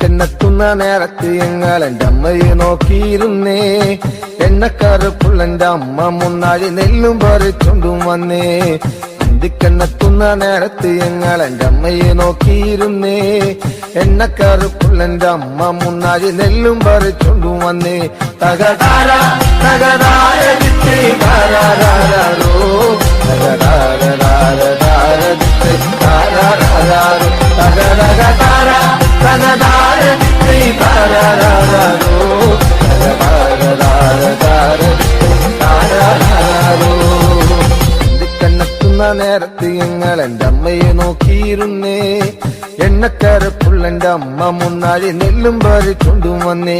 എന്നെത്തുന്ന നേരത്ത് ഞങ്ങൾ എന്റെ അമ്മയെ നോക്കിയിരുന്നേ. എണ്ണക്കറുപ്പുള്ളെന്റെ അമ്മ മുന്നാഴി നെല്ലും പറിച്ചൊണ്ടും വന്നേ. അന്തിക്കെന്നെത്തുന്ന നേരത്ത് ഞങ്ങൾ എന്റെ അമ്മയെ നോക്കിയിരുന്നേ. എണ്ണക്കറുപ്പുള്ളെന്റെ അമ്മ മുന്നാഴി നെല്ലും പറിച്ചൊണ്ടും വന്നേ. തകതാര തകതാര താരാരോ തകതാര തകതകതാര കണ്ണെത്തുന്ന നേരത്ത് ഞങ്ങൾ എന്റെ അമ്മയെ നോക്കിയിരുന്നേ. എണ്ണക്കരപ്പുള്ളെന്റെ അമ്മ മുന്നാഴി നെല്ലും പറിച്ചൊണ്ടും വന്നേ.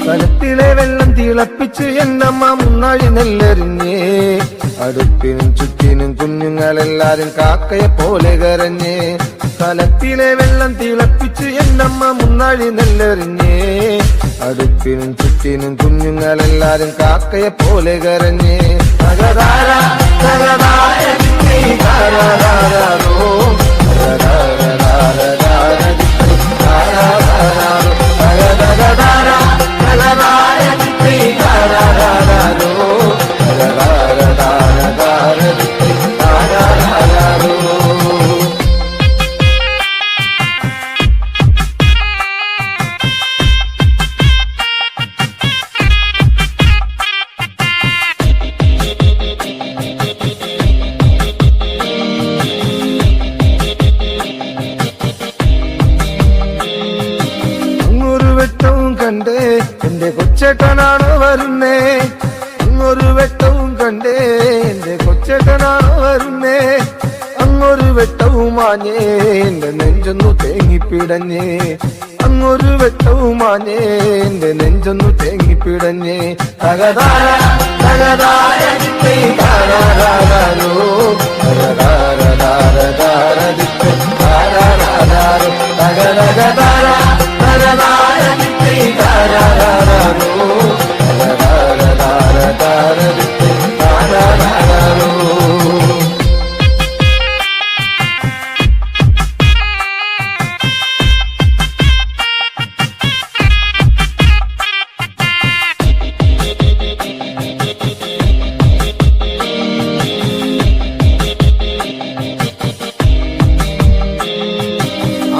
കലത്തിലെ വെള്ളം തിളപ്പിച്ച് എന്നമ്മ മുന്നാഴി നെല്ലെറിഞ്ഞേ. അടുപ്പിനും ചുറ്റിനും കുഞ്ഞുങ്ങളെല്ലാരും കാക്കയെ പോലെ കരഞ്ഞേ. കലത്തിലെ വെള്ളം തിളപ്പിച്ച് എന്നമ്മ മുന്നാഴി നെല്ലെറിഞ്ഞേ. അടുപ്പിനും ചുറ്റിനും കുഞ്ഞുങ്ങളെല്ലാരും കാക്കയെ പോലെ കരഞ്ഞേ. തകതാര തകതാര താരാരോ കണ്ടേ എന്റെ കൊച്ചേട്ടനാണോ വരുന്നേ. അങ്ങൊരു വെട്ടവും കണ്ടേ എന്റെ കൊച്ചേട്ടനാണോ വരുന്നേ. അങ്ങൊരു വെട്ടവും മാഞ്ഞേ എന്റെ നെഞ്ചൊന്നു തേങ്ങിപ്പിടഞ്ഞേ. അങ്ങൊരു വെട്ടവും മാഞ്ഞേ എന്റെ നെഞ്ചൊന്നു തേങ്ങിപ്പിടഞ്ഞേ. തകതാര തകതാര താരാരോ തകതകതാര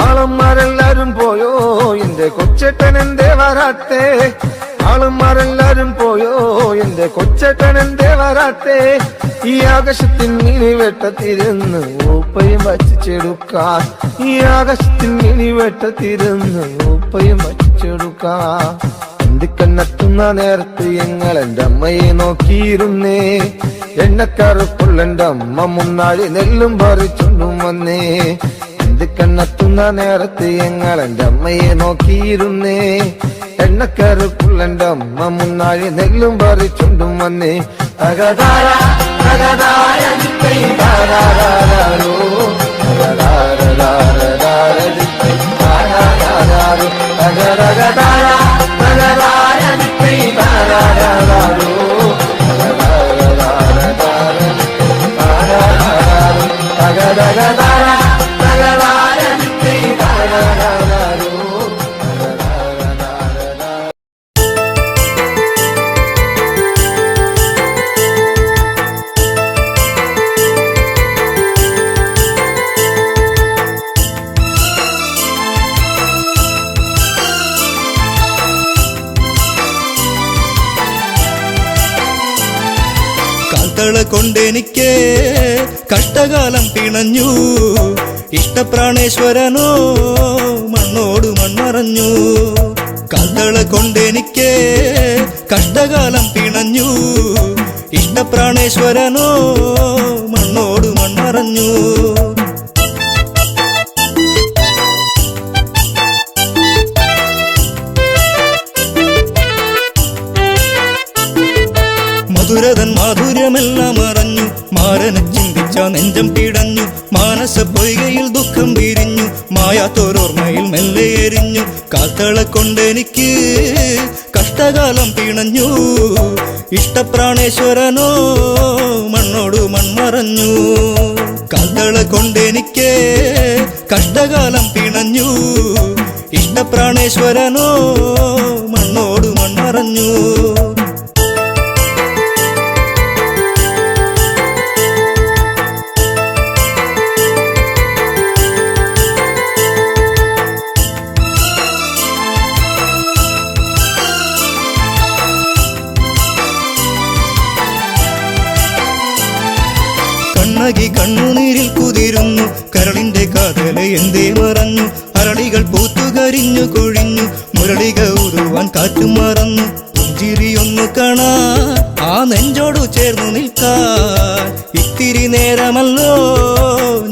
ആളന്മാരെല്ലാരും പോയോ എന്റെ കൊച്ചേട്ടൻ എന്തേ വരാത്തേ. ആളന്മാരെല്ലാരും പോയോ എന്റെ കൊച്ചേട്ടൻ എന്തേ വരാത്തേ. ഈ ആകാശത്തിൽ മിനി വെട്ടത്തിരുന്ന് ഊപ്പയും വച്ചിച്ചെടുക്കാൻ. ഈ ആകാശത്തിൽ മിനി വെട്ടത്തിരുന്ന് ഊപ്പയും വച്ചിച്ചെടുക്കാൻ. എന്തിക്കണ്ണെത്തുന്ന നേരത്ത് ഞങ്ങൾ എന്റെ അമ്മയെ നോക്കിയിരുന്നേ. എണ്ണക്കറുപ്പുള്ളെന്റെ അമ്മ മുന്നാഴി നെല്ലും പറിച്ചൊണ്ടും വന്നേ. കണ്ണെത്തുന്ന നേരത്ത് ഞങ്ങൾ എന്റെ അമ്മയെ നോക്കിയിരുന്നേ. എണ്ണക്കറുപ്പുള്ളെന്റെ അമ്മ മുന്നാഴി നെല്ലും പറിച്ചൊണ്ടും വന്നേ. തകതാര തകതാര താരാരോ തകതകതാര തകതകതാര കാൽത്തള കൊണ്ടെനിക്ക് കഷ്ടകാലം പിണഞ്ഞു. ഇഷ്ടപ്രാണേശ്വരനോ മണ്ണോട് മൺമറഞ്ഞു. കാൽത്തള കൊണ്ടെനിക്ക് കഷ്ടകാലം പിണഞ്ഞു ഇഷ്ടപ്രാണേശ്വരനോ മണ്ണോട് മൺമറഞ്ഞു മധുരതൻ മാധുര്യമെല്ലാം അറിഞ്ഞു മാരനെ ചിന്തിച്ച നെഞ്ചം പിടഞ്ഞു മാനസ പൊയ്കയിൽ ദുഃഖം വിരിഞ്ഞു മായാത്തോരോർമ്മയിൽ മെല്ലെ എരിഞ്ഞു കാൽത്തള കൊണ്ടെനിക്ക് കഷ്ടകാലം പിണഞ്ഞു ഇഷ്ടപ്രാണേശ്വരനോ മണ്ണോട് മൺമറഞ്ഞു കാൽത്തള കൊണ്ടെനിക്ക് കഷ്ടകാലം പിണഞ്ഞു ഇഷ്ടപ്രാണേശ്വരനോ മണ്ണോട് മൺമറഞ്ഞു കണ്ണകി കണ്ണുനീരിൽ കുതിരുന്നു കരളിന്റെ കാതല എന്തേ മറഞ്ഞു അരളികൾ പൂത്തുകരിഞ്ഞു കൊഴിഞ്ഞു മുരളിക ഉരുവാൻ കാറ്റും മറന്നു പുഞ്ചിരിയൊന്നു കാണാ ആ നെഞ്ചോടു ചേർന്നു നിൽക്കാൻ ഇത്തിരി നേരമല്ലോ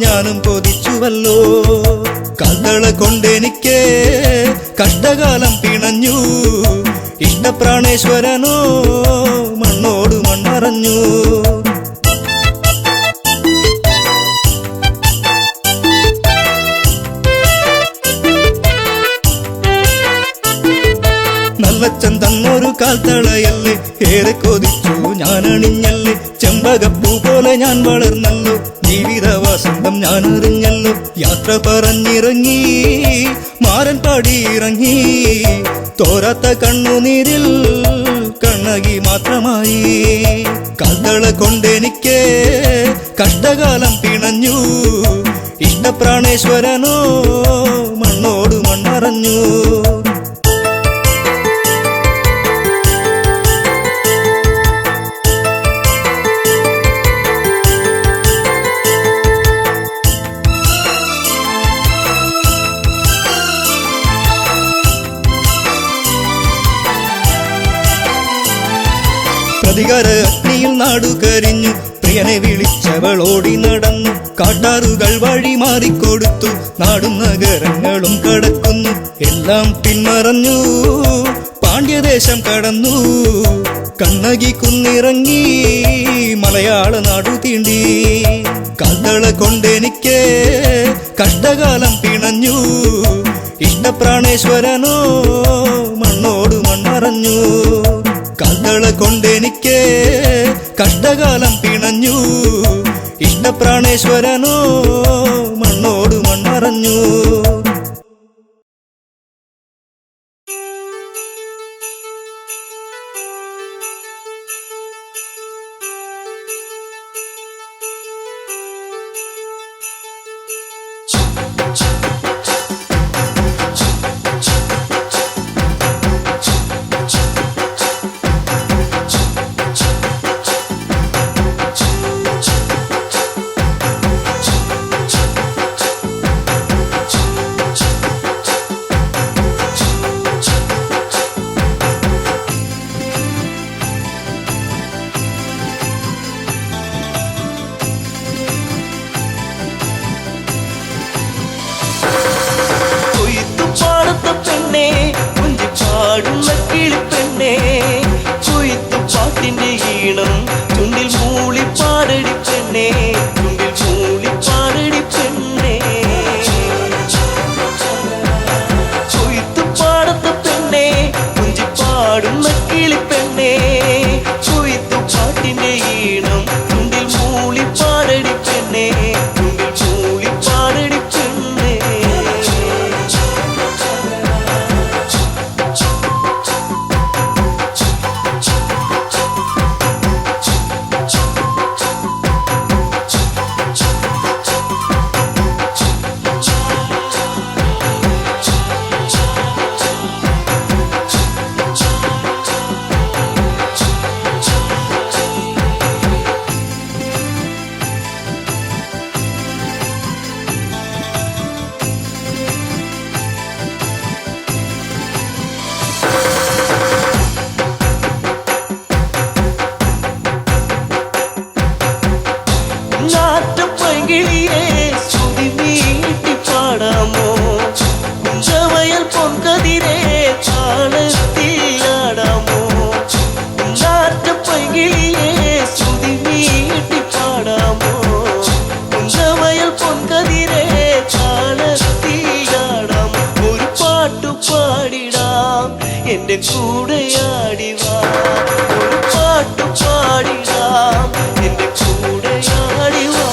ഞാനും കൊതിച്ചുവല്ലോ കാൽത്തള കൊണ്ടെനിക്ക് കഷ്ടകാലം പിണഞ്ഞു ഇഷ്ടപ്രാണേശ്വരനോ മണ്ണോട് മൺമറഞ്ഞു നല്ലച്ചൻ തന്നൊരു കാൽത്തളയല്ലേ ഏറെ കൊതിച്ചു ഞാൻ അണിഞ്ഞല്ലേ ചെമ്പകപ്പൂ പോലെ ഞാൻ വളർന്നല്ലോ ജീവിത വസന്തം ഞാൻ അറിഞ്ഞല്ലോ യാത്ര പറഞ്ഞിറങ്ങി മാരൻ പാടിയിറങ്ങി തോരാത്ത കണ്ണുനീരിൽ കണ്ണകി മാത്രമായി കാൽത്തള കൊണ്ടെനിക്ക് കഷ്ടകാലം പിണഞ്ഞു ഇഷ്ടപ്രാണേശ്വരനോ മണ്ണോട് മൺമറഞ്ഞു പ്രതികാര അഗ്നിയിൽ നാടു കരിഞ്ഞു പ്രിയനെ വിളിച്ചവൾ ഓടി നടന്നു കാട്ടാറുകൾ വഴി മാറിക്കൊടുത്തു നാടും നഗരങ്ങളും കടക്കുന്നു എല്ലാം പിന്മറഞ്ഞു പാണ്ഡ്യദേശം കടന്നു കണ്ണകി കുന്നിറങ്ങി മലയാള നാടു തീണ്ടി കാൽത്തള കൊണ്ടെനിക്ക് കഷ്ടകാലം പിണഞ്ഞു ഇഷ്ടപ്രാണേശ്വരനോ മണ്ണോട് മൺമറഞ്ഞു കാൽത്തള കൊണ്ടെനിക്ക് കഷ്ടകാലം പിണഞ്ഞു ഇഷ്ടപ്രാണേശ്വരനോ മണ്ണോട് മൺമറഞ്ഞു എന്റെ കൂടെയാടിവാ ഒരു പാട്ടു പാടിടാം എന്റെ കൂടെയാടിവാ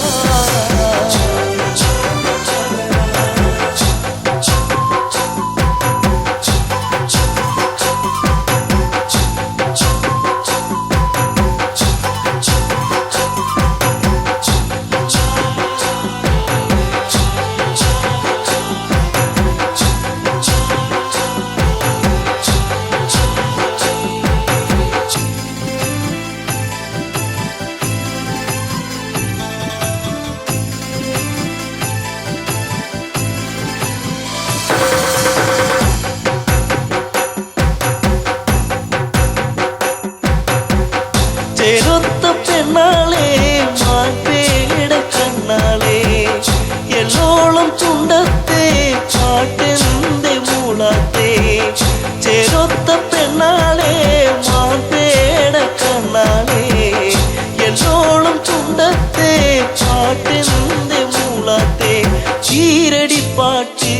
ചേരൊത്ത പെണ്ണാളെ മാൻപേട കണ്ണാളെ എല്ലോളം ചുണ്ടത്തെ പാട്ടെന്തെ മൂളാത്തെ ചേരൊത്ത പെണ്ണാളെ മാൻപേട കണ്ണാളെ എല്ലോളം ചുണ്ടത്തെ പാട്ടെന്തെ മൂളാത്തെ ഈരടിപ്പാട്ട്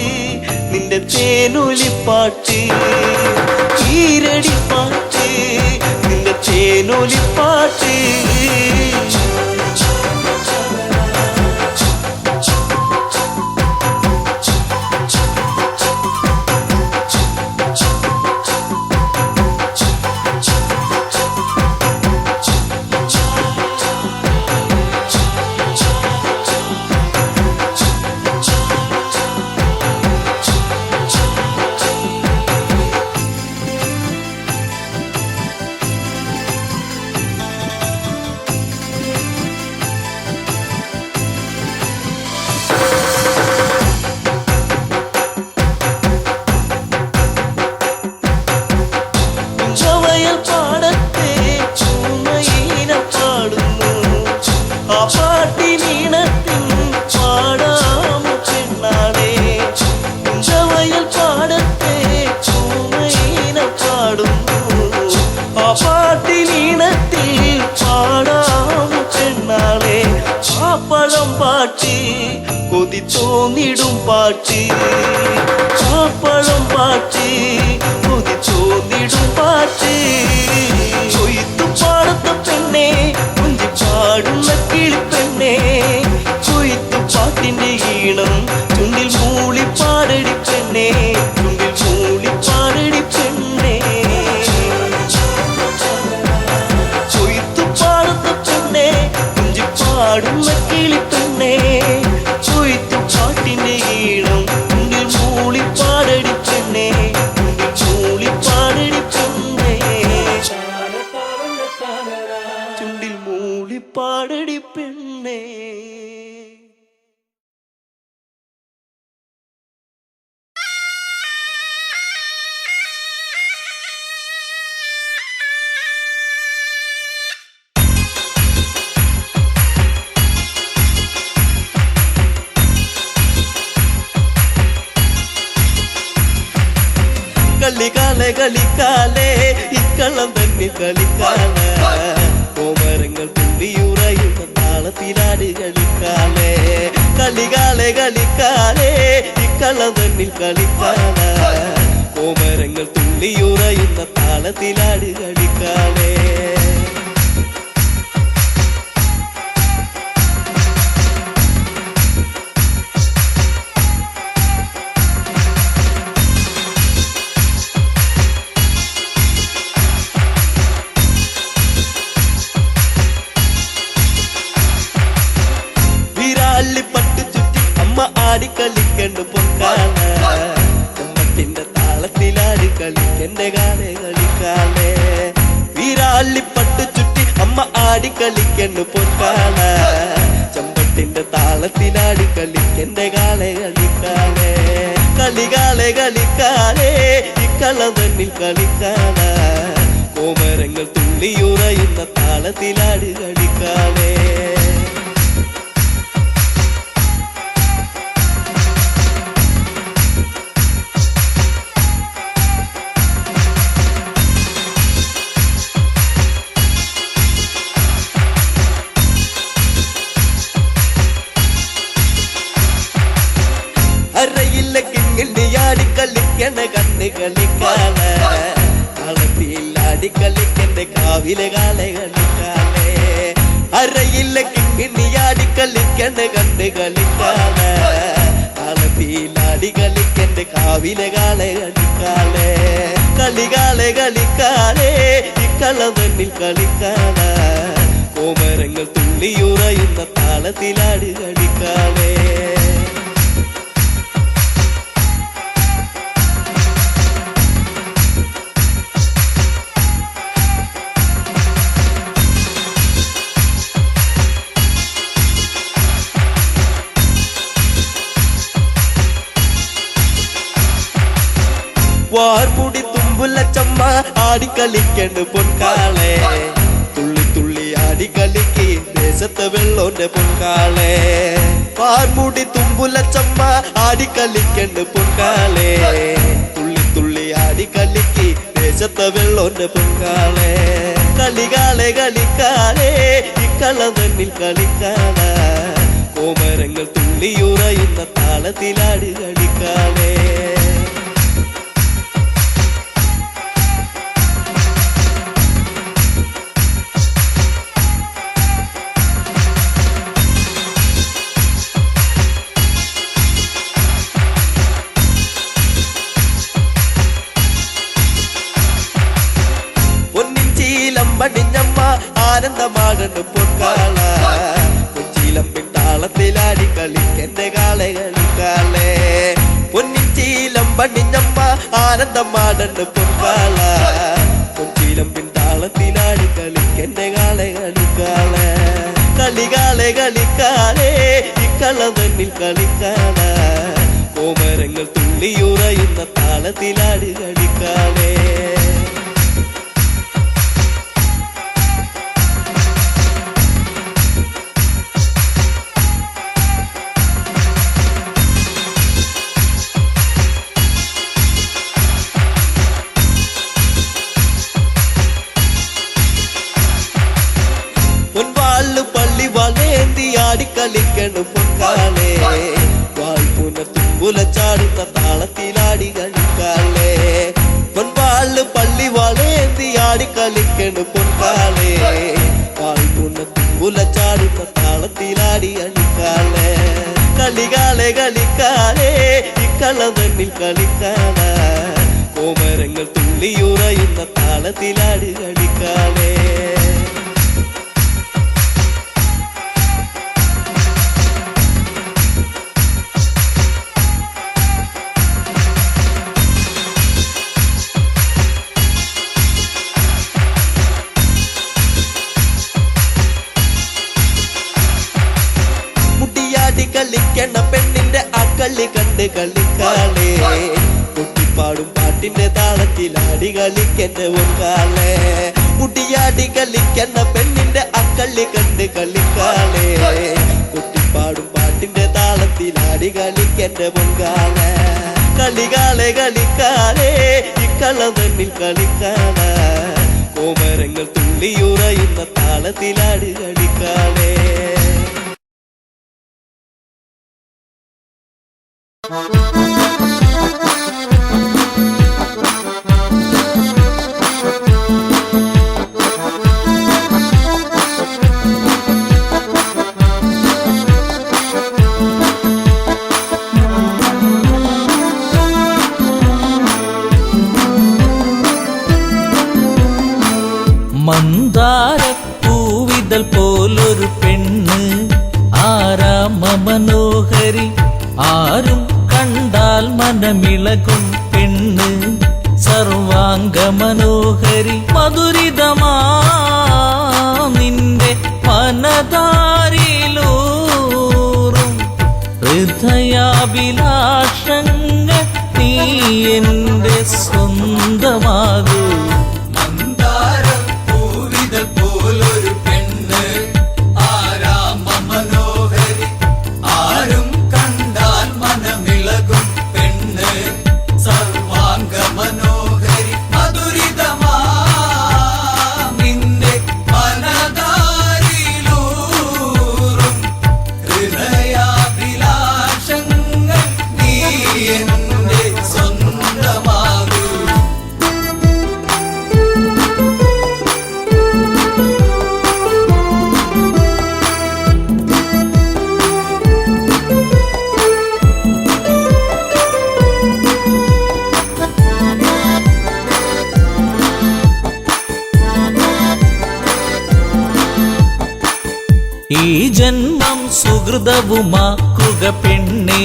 നിന്റെ തേനൊലിപ്പാട്ട് ഈരടിപ്പാട്ട് നിന്റെ തേനൊലിപ്പാട്ട് പാടത്തെ ചൂമയിന പാടുന്നു ആ പാട്ടിനീണത്തിൻ പാടാമു പെണ്ണാളെ കുഞ്ചവയൽ പാടത്തെ ചൂമയിന പാടുന്നു ആ പാട്ടിനീണത്തിൽ പാടാമു പെണ്ണാളെ പാപ്പളം പാട്ട് കൊതി തോന്നിടും പാട്ട് പാപ്പളം പാട്ട് കൊതി തോന്നിടും പാട്ട് കൊയ്ത്തു പാടത്ത പെണ്ണെ കുഞ്ചി പാടുന്ന കിളിപ്പെണ്ണെ കൊയ്ത്തു പാട്ടിന്റെ ഈണം ചുണ്ടിൽ മൂളി പാടടി പെണ്ണെ ചുണ്ടിൽ മൂളി പാടടി പെണ്ണെ കൊയ്ത്തു പാടത്ത പെണ്ണെ കുഞ്ചി പാടുന്ന കിളിപ്പെണ്ണെ കൊയ്ത്തു പാട്ടിന്റെ ഈണം ചുണ്ടിൽ മൂളി പാടടി പെണ്ണെ ചുണ്ടിൽ മൂളി പാടടി പെണ്ണെ ചുണ്ടിൽ മൂളി പാടടി പെണ്ണെ കളിക്കാലെ കളിക്കാലെ ഇക്കള്ളം തന്നെ കളിക്കാലെ കോമരങ്ങൾ തുള്ളിയുറയുന്ന താളത്തിലാട് കളിക്കാലെ കളികാലെ കളിക്കാലെ ഇക്കള്ളം തന്നിൽ കളിക്കാലെ കോമരങ്ങൾ തുള്ളിയുറയുന്ന താളത്തിലാട് കളിക്കാലെ പട്ടു ചുറ്റി അമ്മ ആടിക്കളിക്കണ്ട് പൊക്കാല ചമ്മട്ടിന്റെ താളത്തിലാടി കളിക്കന്റെ കാലെ കളിക്കാലെ വീരാളി പട്ടു ചുറ്റി അമ്മ ആടിക്കളിക്കണ്ട് പൊക്കാല ചമ്പട്ടിന്റെ താളത്തിലാടി കളിക്കന്റെ കാലെ കളിക്കാലെ കളികാലെ കളിക്കാലെ ഇക്കള്ളം തന്നിൽ കളിക്കാല കോമരങ്ങൾ തുള്ളിയുറയുന്ന താളത്തിലാടി കളിക്കാലെ അരയില്ല കിങ്ങിണ്ടിയാടി കളിക്കണ കണ്ണ് കളിക്കാല താളത്തിലാടി കളിക്കന്റെ കാവിലെ കാളെ കളിക്കാളെ അരയിലെ കിങ്ങിണിയാടി കളിക്കണ്ട് കണ്ട് കളിക്കാളെ താളത്തിലാടി കളിക്കന്റെ കാവിലെ കാളെ കളിക്കാളെ കളികാളെ കളിക്കാളെ ഇക്കളവന്നിൽ കളിക്കാളെ കോമരങ്ങൾ തുള്ളിയുറയുന്ന താളത്തിലാടി കളിക്കാളെ വാർമുടി തുമ്പുള്ള ചമ്മ ആടിക്കളിക്കണ്ട് പൊൻകാളെ തുള്ളി തുള്ളി ആടിക്കളിക്ക് ദേശത്തെ വെള്ളോന്റെ പൊൻകാളെ വാർമുടി തുമ്പുള്ള ചമ്മ ആടിക്കളിക്കണ്ട് പൊൻകാളെ തുള്ളി തുള്ളി ആടിക്കളിക്ക് ദേശത്തെ വെള്ളോന്റെ പൊൻകാളെ കളികാളെ കളിക്കാളെ ഇക്കളവന്നിൽ കളിക്കാളെ കോമരങ്ങൾ തുള്ളിയുറയുന്ന താളത്തിലാടി കളിക്കാളെ പടിഞ്ഞമ്മ ആനന്ദമാകണ്ട് പൊൻകാള കൊച്ചിയിലമ്പിൻ താളത്തിലാടി കളിക്കന്റെ കാളെ കളിക്കാളെ പൊന്നിച്ചീലം പടിഞ്ഞമ്മ ആനന്ദമാകണ്ട് പൊൻകാള കൊച്ചിയിലമ്പിൻ താളത്തിലാടി കളിക്കന്റെ കാളെ കളിക്കാളെ കളികാളെ കളിക്കാളെ ഇക്കളവന്നിൽ കളിക്കാളെ കോമരങ്ങൾ തുള്ളിയുറയുന്ന താളത്തിലാടി കളിക്കാളെ പള്ളി വളേന്തി ആടിക്കളിക്കണു പൊൻകാളെ വായ്പുന തുമ്പുല ചാടുന്ന താളത്തിലാടി കളിക്കാളെ പൊൻപാള് പള്ളി വളേന്തി ആടിക്കളിക്കണു പൊൻകാളെ വായ്പുന തുമ്പുല ചാടുന്ന താളത്തിലാടി കളിക്കാളെ കളികാളെ കളിക്കാളെ ഇക്കളവന്നിൽ കളിക്കാളെ കോമരങ്ങൾ തുള്ളിയുറയുന്ന താളത്തിലാടി കളിക്കാളെ കളിക്കണ പെണ്ണിന്റെ അക്കളി കണ്ട് കളിക്കാളെ കുട്ടിപ്പാടും പാട്ടിന്റെ താളത്തിലാടി കളിക്കന്റെ പൊൻകാളെ മുടിയാടി കളിക്കണ പെണ്ണിന്റെ അക്കളി കണ്ട് കളിക്കാളെ കുട്ടിപ്പാടും പാട്ടിന്റെ താളത്തിലാടി കളിക്കന്റെ പൊൻകാളെ കളികാളെ കളിക്കാളെ ഇക്കളവന്നിൽ കളിക്കാളെ കോമരങ്ങൾ തുള്ളിയുറയുന്ന താളത്തിലാടി കളിക്കാളെ മന്ദാരപ്പൂവിതൾ പോലൊരു പെണ്ണ് ആരാമ മനോഹരി ആരും കണ്ടാൽ മനമിളകും പെണ്ണ് സർവാംഗ മനോഹരി മധുരിതമാ നിന്റെ മനതാരിലൂറും ഹൃദയാഭിലാഷങ്ങൾ നീ എന്റെ സ്വന്തമാകൂ പോലൊരു പെണ്ണ് ആരാമ മനോഹരി ആരും കണ്ടാൽ മനമിളകും പെണ്ണ് സർവാംഗ മനോഹരി മധുരിതമാ നിന്റെ മനതാരിലൂറും ഹൃദയാഭിലാഷങ്ങൾ നീ എന്റെ സ്വന്തമാകൂ ഈ ജന്മം സുഹൃതവുമാക്കുക പെണ്ണേ,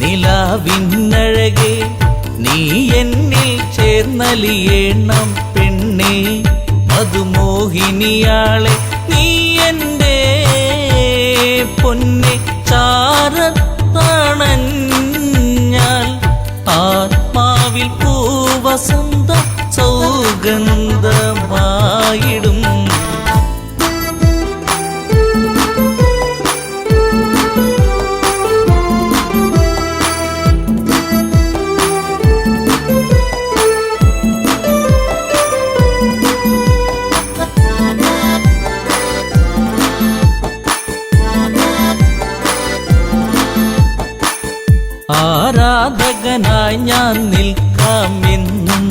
നിലാവിന്നഴകെ നീ എന്നിൽ ചേർന്നലിയേണം പെണ്ണേ, മധുമോഹിനിയാളെ നീ എൻ്റെ പൊന്നെ ചാരത്തണഞ്ഞാൽ ആത്മാവിൽ പൂവസന്ത സൗഗന്ധമായിടും. ആരാധകനായി ഞാൻ നിൽക്കാമെന്നും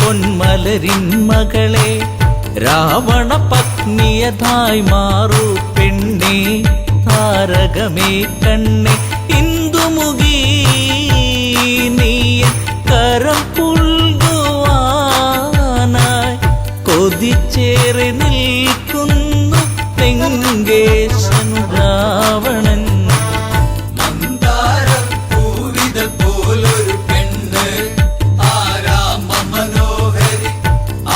പൊന്മലരിൻ മകളെ, രാവണ പത്നിയതായി മാറൂ പെണ്ണേ, താരകമേ കണ്ണേ ഇന്ദുമുഖി നീയ കരം പുൽകുവാനായി കൊതിച്ചേറി നിൽക്കുന്നു ലങ്കേശൻ രാവണൻ. മന്ദാരപ്പൂവിതൾ പോലൊരു പെണ്ണ് ആരാമ മനോഹരി,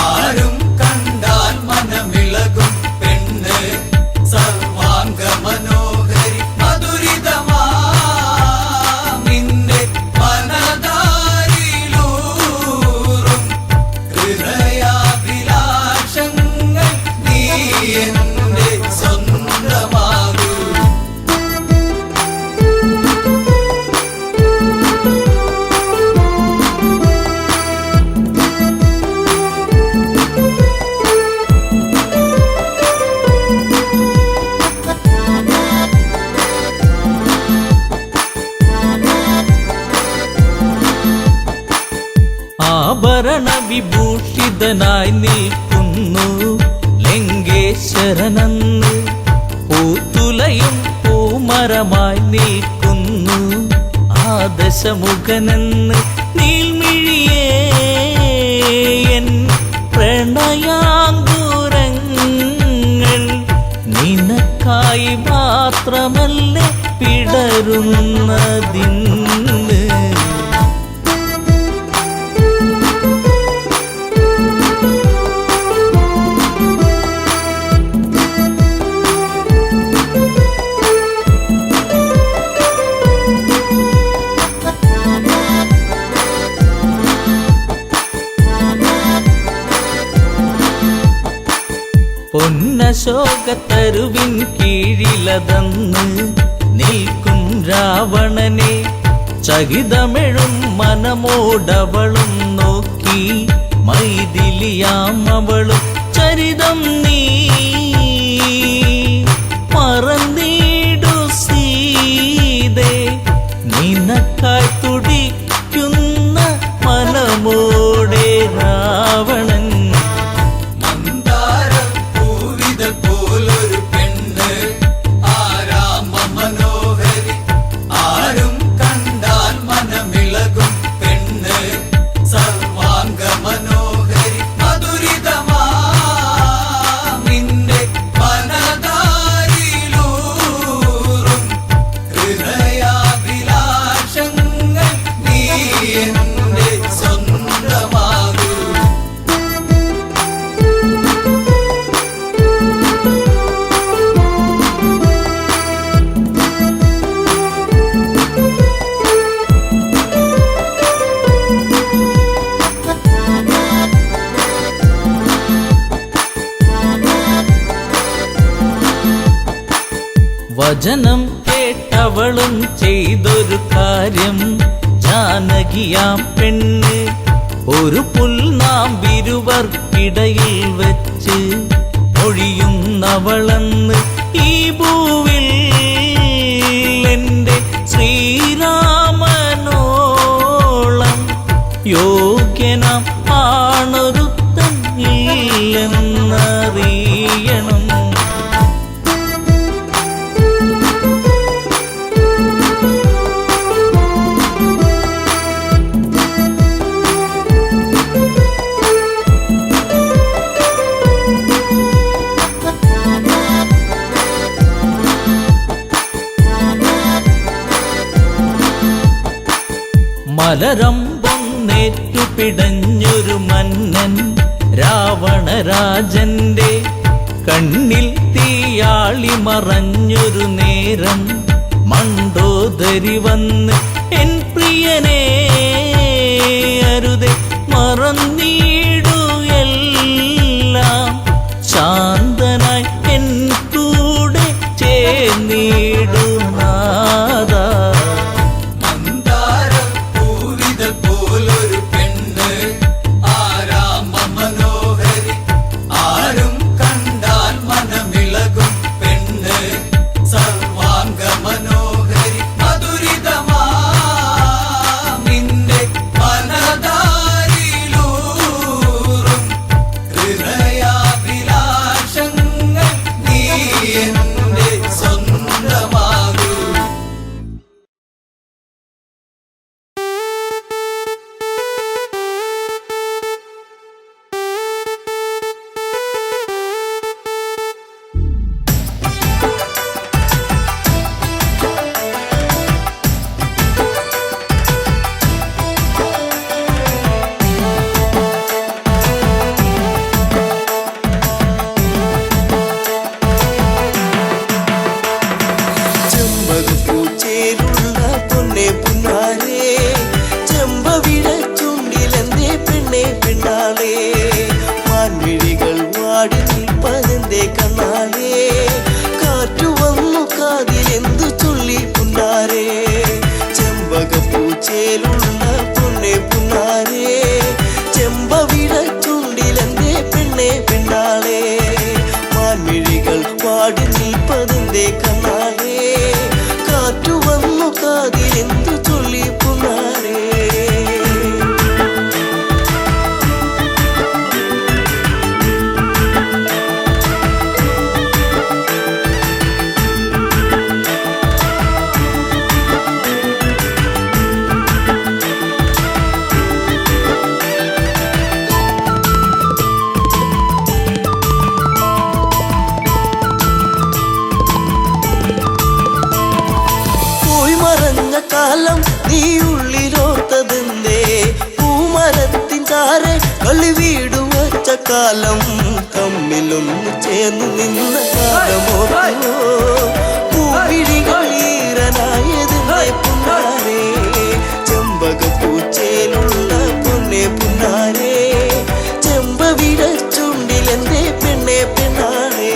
ആരും കണ്ടാൽ മനമിളകും പെണ്ണ് സർവാംഗ മനോഹരി, മധുരിതമാ നിന്റെ മനതാരിലൂറും ഹൃദയാഭിലാഷങ്ങൾ നീ എന്റെ സ്വന്തമാകൂ. ആഭരണ വിഭൂഷിതനായി നിൽക്കുന്നു ലങ്കേശ്വരനെന്ന്, പൂത്തുലയും പൂമരമായി നിൽക്കുന്നു ആദശമുഖനെന്ന്. നീൽമിഴിയേ എൻ പ്രണയാങ്കുരങ്ങൾ നിനക്കായി മാത്രമല്ലേ പിടരുന്നതിന്ന്. പൊന്നശോകത്തരുവിൻ കീഴിലതന്ന് നിൽക്കും രാവണനെ, ചകിതമെഴും മനമോടവളും നോക്കി മൈഥിലിയാം അവളും ചരിതം നീ മറന്നിടു സീതേ, നിനക്കായി തുടിക്കുന്ന മനമോടെ രാവണൻ. മന്ദാരപ്പൂവിതൾ പോലൊരു പെണ്ണ് ആരാമ മനോഹരി, ആരും കണ്ടാൽ മനമിളകും പെണ്ണ് സർവാംഗ മനോഹരി, മധുരിതമാ നിന്റെ മനതാരിലൂറും ഹൃദയാഭിലാഷങ്ങൾ നീ എന്റെ സ്വന്തമാകൂ. വചനം കേട്ടവളും ചെയ്തൊരു കാര്യം, ജാനകിയാം പെണ്ണ് ഒരു പുൽനാമ്പിരുവർക്കിടയിൽ വെച്ച് ഒഴിയുന്നവളെന്ന്. ഈ ഭൂവിൽ എൻ്റെ ശ്രീരാമനോളം യോഗ്യനാം ആണൊരുത്തൻ ഇല്ലെന്നറിയണം. മലരമ്പൊന്നേറ്റു പിടഞ്ഞൊരു മന്നൻ രാവണരാജന്റെ കണ്ണിൽ തീയാളി മറഞ്ഞൊരു നേരം മണ്ടോദരി വന്ന് എൻ പ്രിയനെ അരുതെ മറന്നീടു എല്ലാം ശാന്തനായി എൻ കൂടെ ചേർന്നിടുന്നാദ മന്ദാരപ്പൂവിതൾ പോലൊരു പെണ്ണ് ആരാമ മനോഹരി ആരും കണ്ടാൽ മനമിളകും പെണ്ണ് സർവാംഗ മനോഹരി മധുരിതമാ നിന്റെ മനതാരിലൂറും ഹൃദയാഭിലാഷങ്ങൾ നീ എന്റെ സ്വന്തമാകൂ. ചെമ്പകപ്പൂച്ചേലുള്ള പൊന്നെ പുന്നാരേ ചെമ്പവിഴ ചുണ്ടിലെന്തേ പെണ്ണെ പെണ്ണാളേ മാൻമിഴികൾ വാടി നിൽപ്പതെന്തേ കണ്ണാളേ കാറ്റു വന്നു കാതിലെന്തു ചൊല്ലി പുന്നാരേ ചെമ്പകപ്പൂച്ചേലുള്ള പൊന്നെ പുന്നാരേ ചെമ്പവിഴ ചുണ്ടിലെന്തേ പെണ്ണെ പെണ്ണാളേ മാൻമിഴികൾ വാടി നിൽപ്പതെന്തേ കണ്ണാളേ കാറ്റു വന്നു കാതിലെന്തു ചൊല്ലി പുന്നാരേ പോയി മറഞ്ഞ കാലം നീ ഉള്ളിലോർത്തതെന്തേ പൂമരത്തിൻ ചാരെ കളി വീടു വച്ച കാലം തമ്മിലൊന്നു ചേർന്നു നിന്ന കാലമോ പൂവിഴികൾ ഈറനായതെന്തേ പുന്നാരേ ചെമ്പകപ്പൂച്ചേലുള്ള പൊന്നെ പുന്നാരേ ചെമ്പവിഴ ചുണ്ടിലെന്തേ പെണ്ണെ പെണ്ണാളേ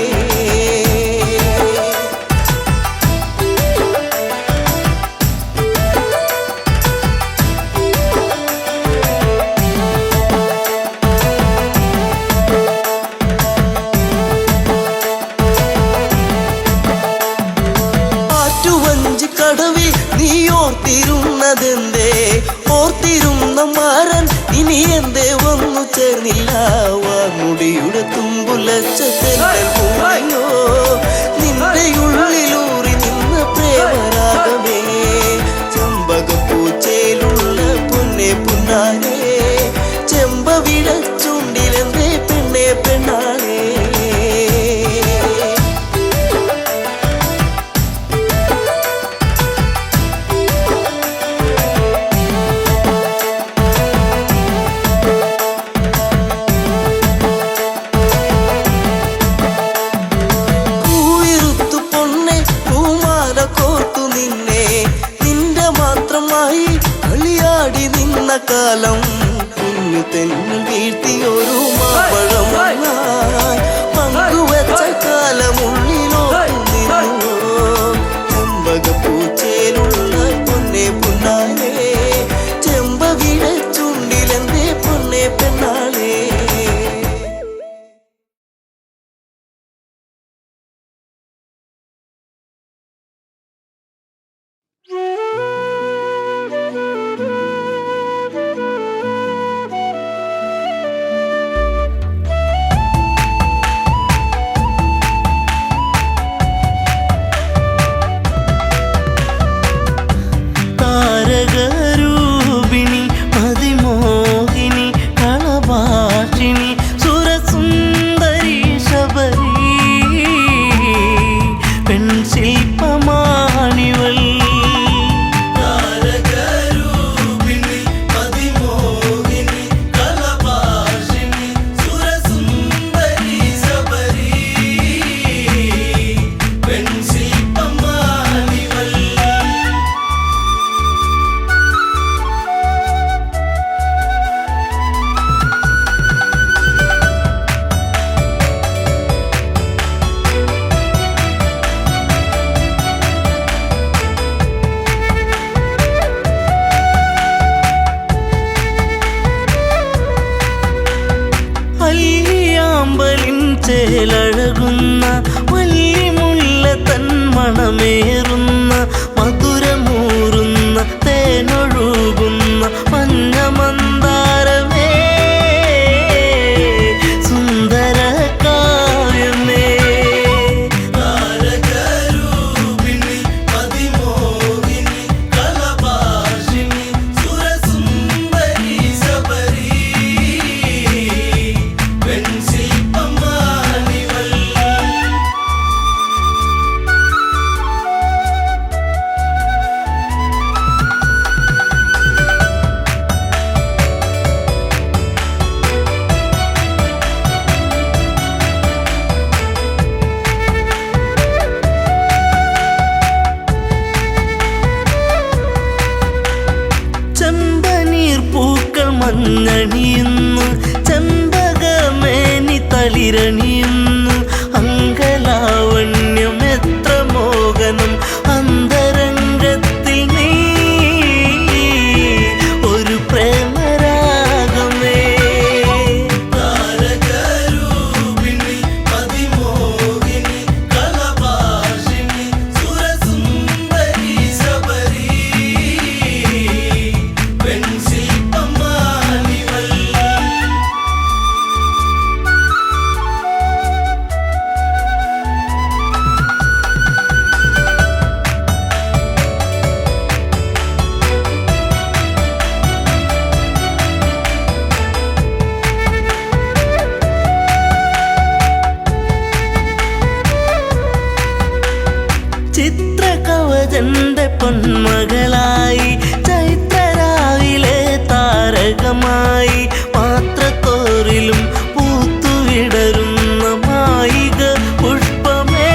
ആറ്റുവഞ്ചി കടവിൽ നീ ഓർത്തിരുന്നതെന്തേ ഓർത്തിരുന്ന മാരൻ ഇനി എന്തേ വന്നു ചേർന്നില്ല വാമുടിയുടെ തുമ്പുലച്ച തെല്ലോ നിന്റെ ഉള്ളിലൂറി നിന്ന പ്രേമരാഗമേ ചെമ്പകപ്പൂച്ചേലുള്ള പൊന്നെ പുന്നാരേ ചെമ്പവിഴ ചുണ്ടിലെന്തേ പെണ്ണെ പെണ്ണാളേ പൂവിരുത്തു പൊന്നെ പൂമാല കോർത്തു നിന്നെ നിന്റെ മാത്രമായി കളിയാടി നിന്ന കാലം കുഞ്ഞു തെന്നിൽ വീഴ്ത്തിയൊരു മാമ്പഴം പങ്കുവച്ച കാലമുള്ളിലോ നിന്നു ചെമ്പകപ്പൂച്ചേലുള്ള പൊന്നെ പുന്നാരേ ചെമ്പവിഴ ചുണ്ടിലെന്തേ പൊന്നെ പെണ്ണാളേ താരകരൂപിണി അതിമോഹിനി കളഭാഷിണി സുരസുന്ദരി ശബരി പെൺശില്പമാണിവൾ താരകരൂപിണി ചേലഴകുന്ന വല്ലിമുല്ല തൻ മണമേറുന്ന മധുരമൂറുന്ന തേനൊഴുകുന്ന മഞ്ഞമന്ദാരമേ സുന്ദര കാവ്യമേ താരകരൂപിണി മതിമോഹിനി കലഭാഷിണി സുരസുന്ദരി ശബരി വെൺശില്പമാണിവൾ ചെമ്പനീർ പൂക്കൾ മഞ്ഞണിയുന്നു ചെമ്പകമേനി തളിരണിയുന്നു അങ്കലാവണ്യം എത്ര മോഹനം അന്തരംഗത്തിൽ നീ ഒരു പ്രേമരാഗമേ താരകരൂപിണി മതിമോഹിനി കലഭാഷിണി സുരസുന്ദരി ശബരി വെൺശില്പമാണിവൾ ചിത്രകവചന്റെ പൊന്മകളായി ചൈത്രരാവിലെ താരകമായി പാത്രത്തോറിലും പൂത്തുവിടരുന്ന മായിക പുഷ്പമേ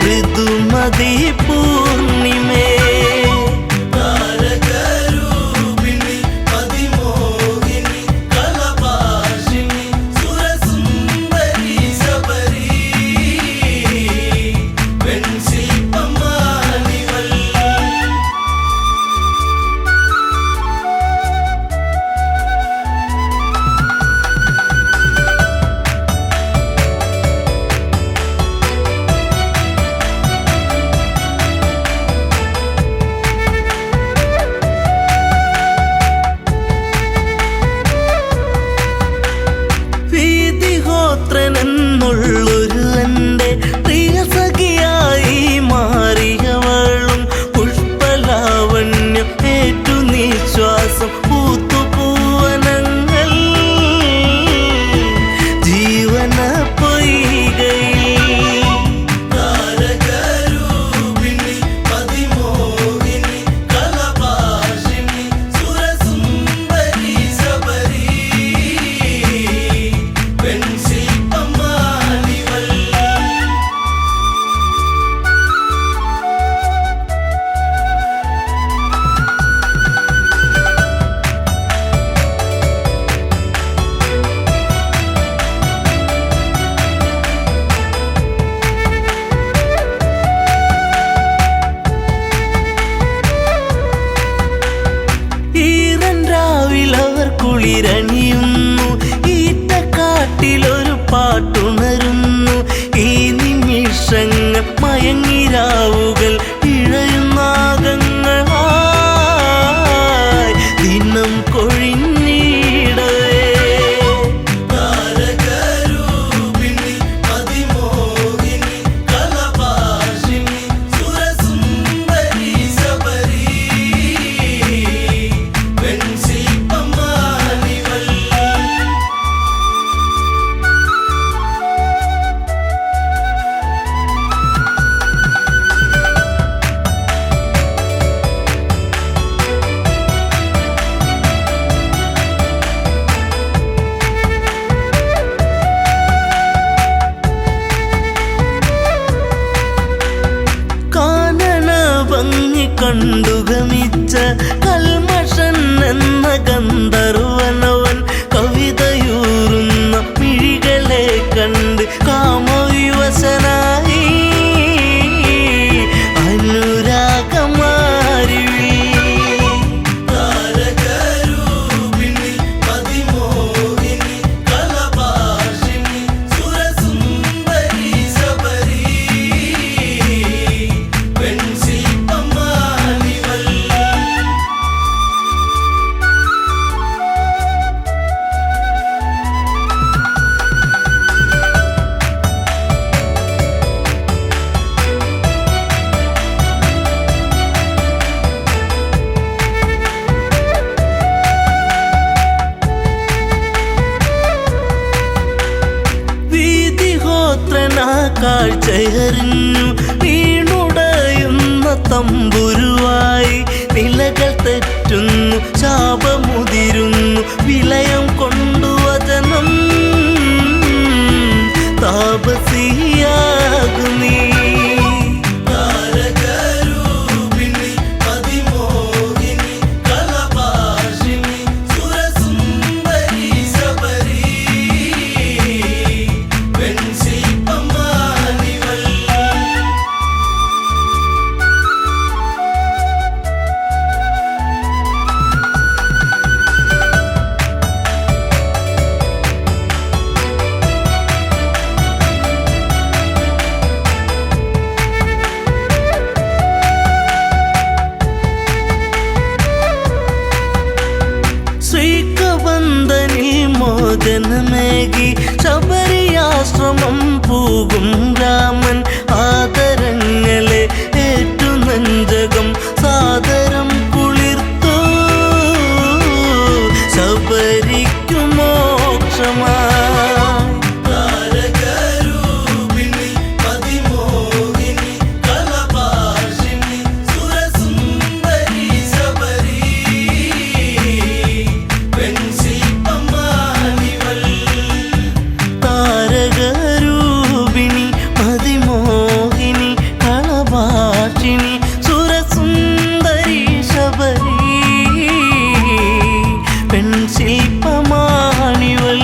ഋതുമതി പൂർണിമേ താരകരൂപിണി മതിമോഹിനി കലഭാഷിണി സുരസുന്ദരി ശബരി വെൺശില്പമാണിവൾ വീതിഹോത്രനെന്നുള്ളൊരു എൻ്റെ പ്രിയ സഖിയായി മാറിയവളും പുഷ്പലാവണ്യം ഏറ്റു നിശ്വാസം പൂത്തുപൂവനങ്ങൾ ജീവന പൊയ്കയിൽ താരകരൂപിണി മതിമോഹിനി കലഭാഷിണി സുരസുന്ദരി ശബരി വെൺശില്പമാണിവൾ ഈറൻ രാവിലവർ കുളിരണിയുന്നു ഈറ്റക്കാട്ടിലൊരു പാട്ടുണരുന്നു ഈ നിമിഷങ്ങൾ മയങ്ങിരാവുകൾ ഇഴയുന്നാഗങ്ങളായി ദിനം കൊഴിഞ്ഞിടവേ താരകരൂപിണി മതിമോഹിനി കലഭാഷിണി സുരസുന്ദരി ശബരി വെൺശില്പമാണിവൾ കാനന ഭംഗി കണ്ടുഗമിച്ച കൽമഷൻ എന്ന ഗന്ധർവനവൻ കവിതയൂറുന്ന മിഴികളെ കണ്ട് കാമവിവശനായി അനുരാഗമാരി താരകരൂപിണി മതിമോഹിനി കലഭാഷിണി കാഴ്ചയറിഞ്ഞു വീണുടയുന്ന തമ്പുരുവായി നിലകൾ തെറ്റുന്നു ശാപമുതിരുന്നു വിലയം കൊണ്ടു വചനം താപസിയാകുന്നീ താരകരൂപിണി അതിമോഹിനി കലഭാഷിണി സുരസുന്ദരി ശബരി വെൺശില്പമാനിവൾ ശ്രീകബന്ധനിൽ മോചനമേകി ശബരിയാശ്രമം പോകും രാമൻ ആദരങ്ങളെ ഏറ്റു നെഞ്ചകം സാദരം കുളിർത്തു ശബരിക്കു മോക്ഷമായി താരകരൂപിണി അതിമോഹിനി കലഭാഷിണി സുരസുന്ദരി ശബരി വെൺശില്പമാനിവൾ താരകരൂപിണി മതിമോഹിനി കളഭാഷിണി സുരസുന്ദരി ശബരി പെൺശില്പമാണിവൾ.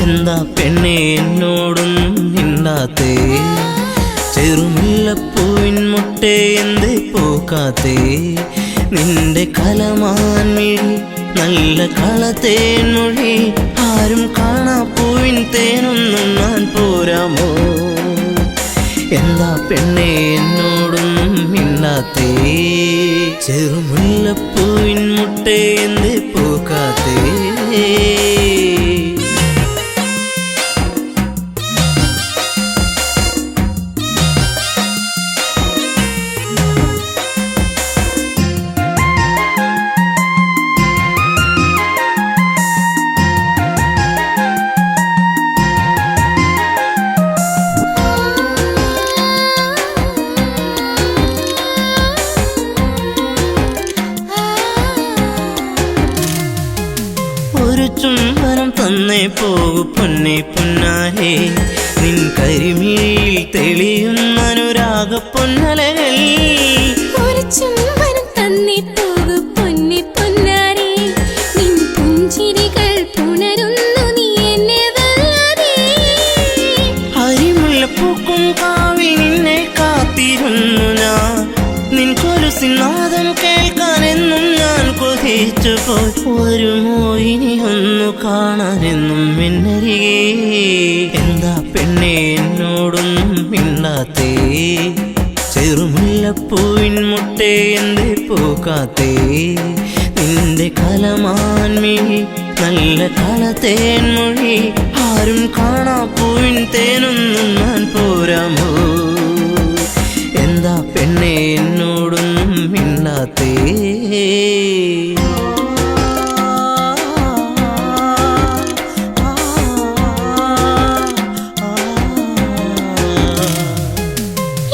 എന്താ പെണ്ണെ എന്നോടൊന്നും മിണ്ടാത്തേ ചെറുമുല്ലപ്പൂവിൻ മുട്ടേ എന്തേ പോക്കാത്തേ നിന്റെ കലമാൻ മിഴി നല്ല കളത്തേൻ മൊഴി ആരും കാണാ പൂവിൻ തേനൊന്നും ഞാൻ പോരാമോ എന്താ പെണ്ണെ എന്നോടൊന്നും മിണ്ടാത്തേ ചെറുമുല്ലപ്പൂവിൻ മുട്ടേ എന്തേ പോക്കാത്തേ ഒരു ചുംബനം തന്നേ പോകു പൊന്നെ പൊന്നാരേ നിൻ കരിമിഴിയിൽ തെളിയുന്ന അനുരാഗ പൊന്നലകൾ ഒരു ചുംബനം തന്നേ പോകു പൊന്നെ പൊന്നാരേ നിൻ പുഞ്ചിരികൾ പുണരുന്നു നീ എന്നെ വല്ലാതെ അരിമുല്ലപ്പൂക്കും കാവിൽ നിന്നെ കാത്തിരുന്നു ഞാൻ നിൻ കൊലുസിനാദം കേൾക്കാനെന്നും ഞാൻ കൊതിച്ചു പോയി വരുമോ ഇനി ഒന്നു കാണാനെന്നും എന്നരികെ എന്താ പെണ്ണെ എന്നോടൊന്നും മിണ്ടാത്തേ ചെറുമുല്ലപ്പൂവിൻ മുട്ടേ എന്തേ പോക്കാത്തേ നിന്റെ കലമാൻ മിഴി നല്ല കളത്തേൻ മൊഴി ആരും കാണാ പൂവിൻ തേനൊന്നും ഞാൻ പോരാമോ എന്താ പെണ്ണെ എന്നോടൊന്നും മിണ്ടാത്തേ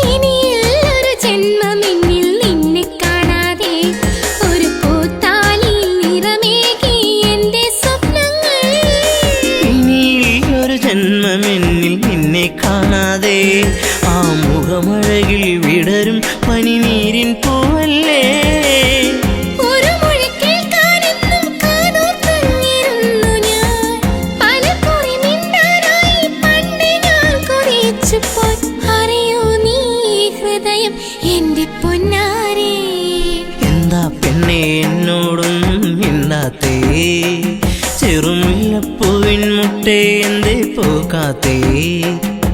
ഇനിയുള്ളൊരു ജന്മമെന്നിൽ നിന്നെ കാണാതെ ഒരു പൂത്താലിയിൽ നിറമേകി എന്റെ സ്വപ്നങ്ങൾ ഇനിയൊരു ജന്മമെന്നിൽ നിന്നെ കാണാതെ ആ മുഖമഴകിൽ വിടരും പനിനീരിൻ പൂവല്ലേ ഒരു മൊഴി കേൾക്കാനെന്നും കാതോർത്തങ്ങിരുന്നു ഞാൻ പലകുറി മിണ്ടാനായി പണ്ട് ഞാൻ കൊതിച്ചു പോയി അറിയോ നീ ഹൃദയം എന്റെ പൊന്നാരേ എന്താ പെണ്ണെ എന്നോടൊന്നും മിണ്ടാത്തേ ചെറുമുല്ലപ്പൂവിൻ പിൻമുട്ടേ എന്തേ പോകാത്തേ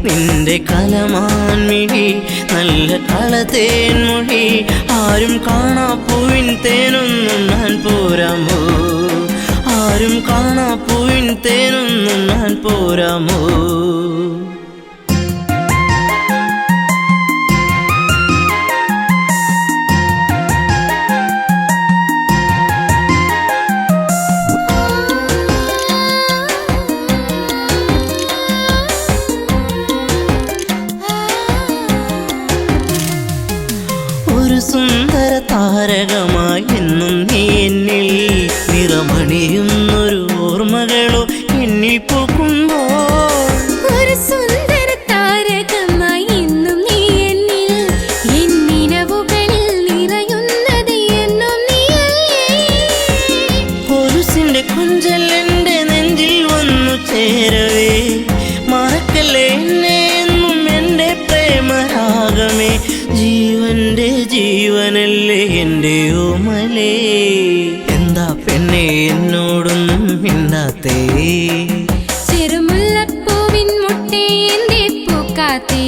നിന്റെ കലമാൻമിഴി നല്ല കളത്തേൻമൊഴി ആരും കാണാ പൂവിൻ തേനൊന്നും ഞാൻ പോരാമോ ആരും കാണാ പൂവിൻ തേനൊന്നും ഞാൻ പോരാമോ സുന്ദര താരകമായി എന്നും നീ എന്നിൽ നിറമണിയുന്നൊരു ഓർമ്മകളോ എന്നിൽ പോകുമ്പോൾ ഒരു സുന്ദര താരകമായി എന്നും നീ എന്നിൽ എന്നിനവുകളിൽ നിറയുന്നത് എന്നും നീയല്ലേ കൊലുസിന്റെ കൊഞ്ചൽ എന്റെ നെഞ്ചിൽ വന്നു ചേരവേ മറക്കല്ലേ എന്നെ എന്നും എന്റെ പ്രേമരാഗമേ ജീവന്റെ ജീവനല്ലേ എൻ്റെ ഓമലേ എന്താ പെണ്ണെ എന്നോടൊന്നും മിണ്ടാത്തേ ചെറുമുല്ലപ്പൂവിൻ മുട്ടേ എന്തേ പൂക്കാത്തേ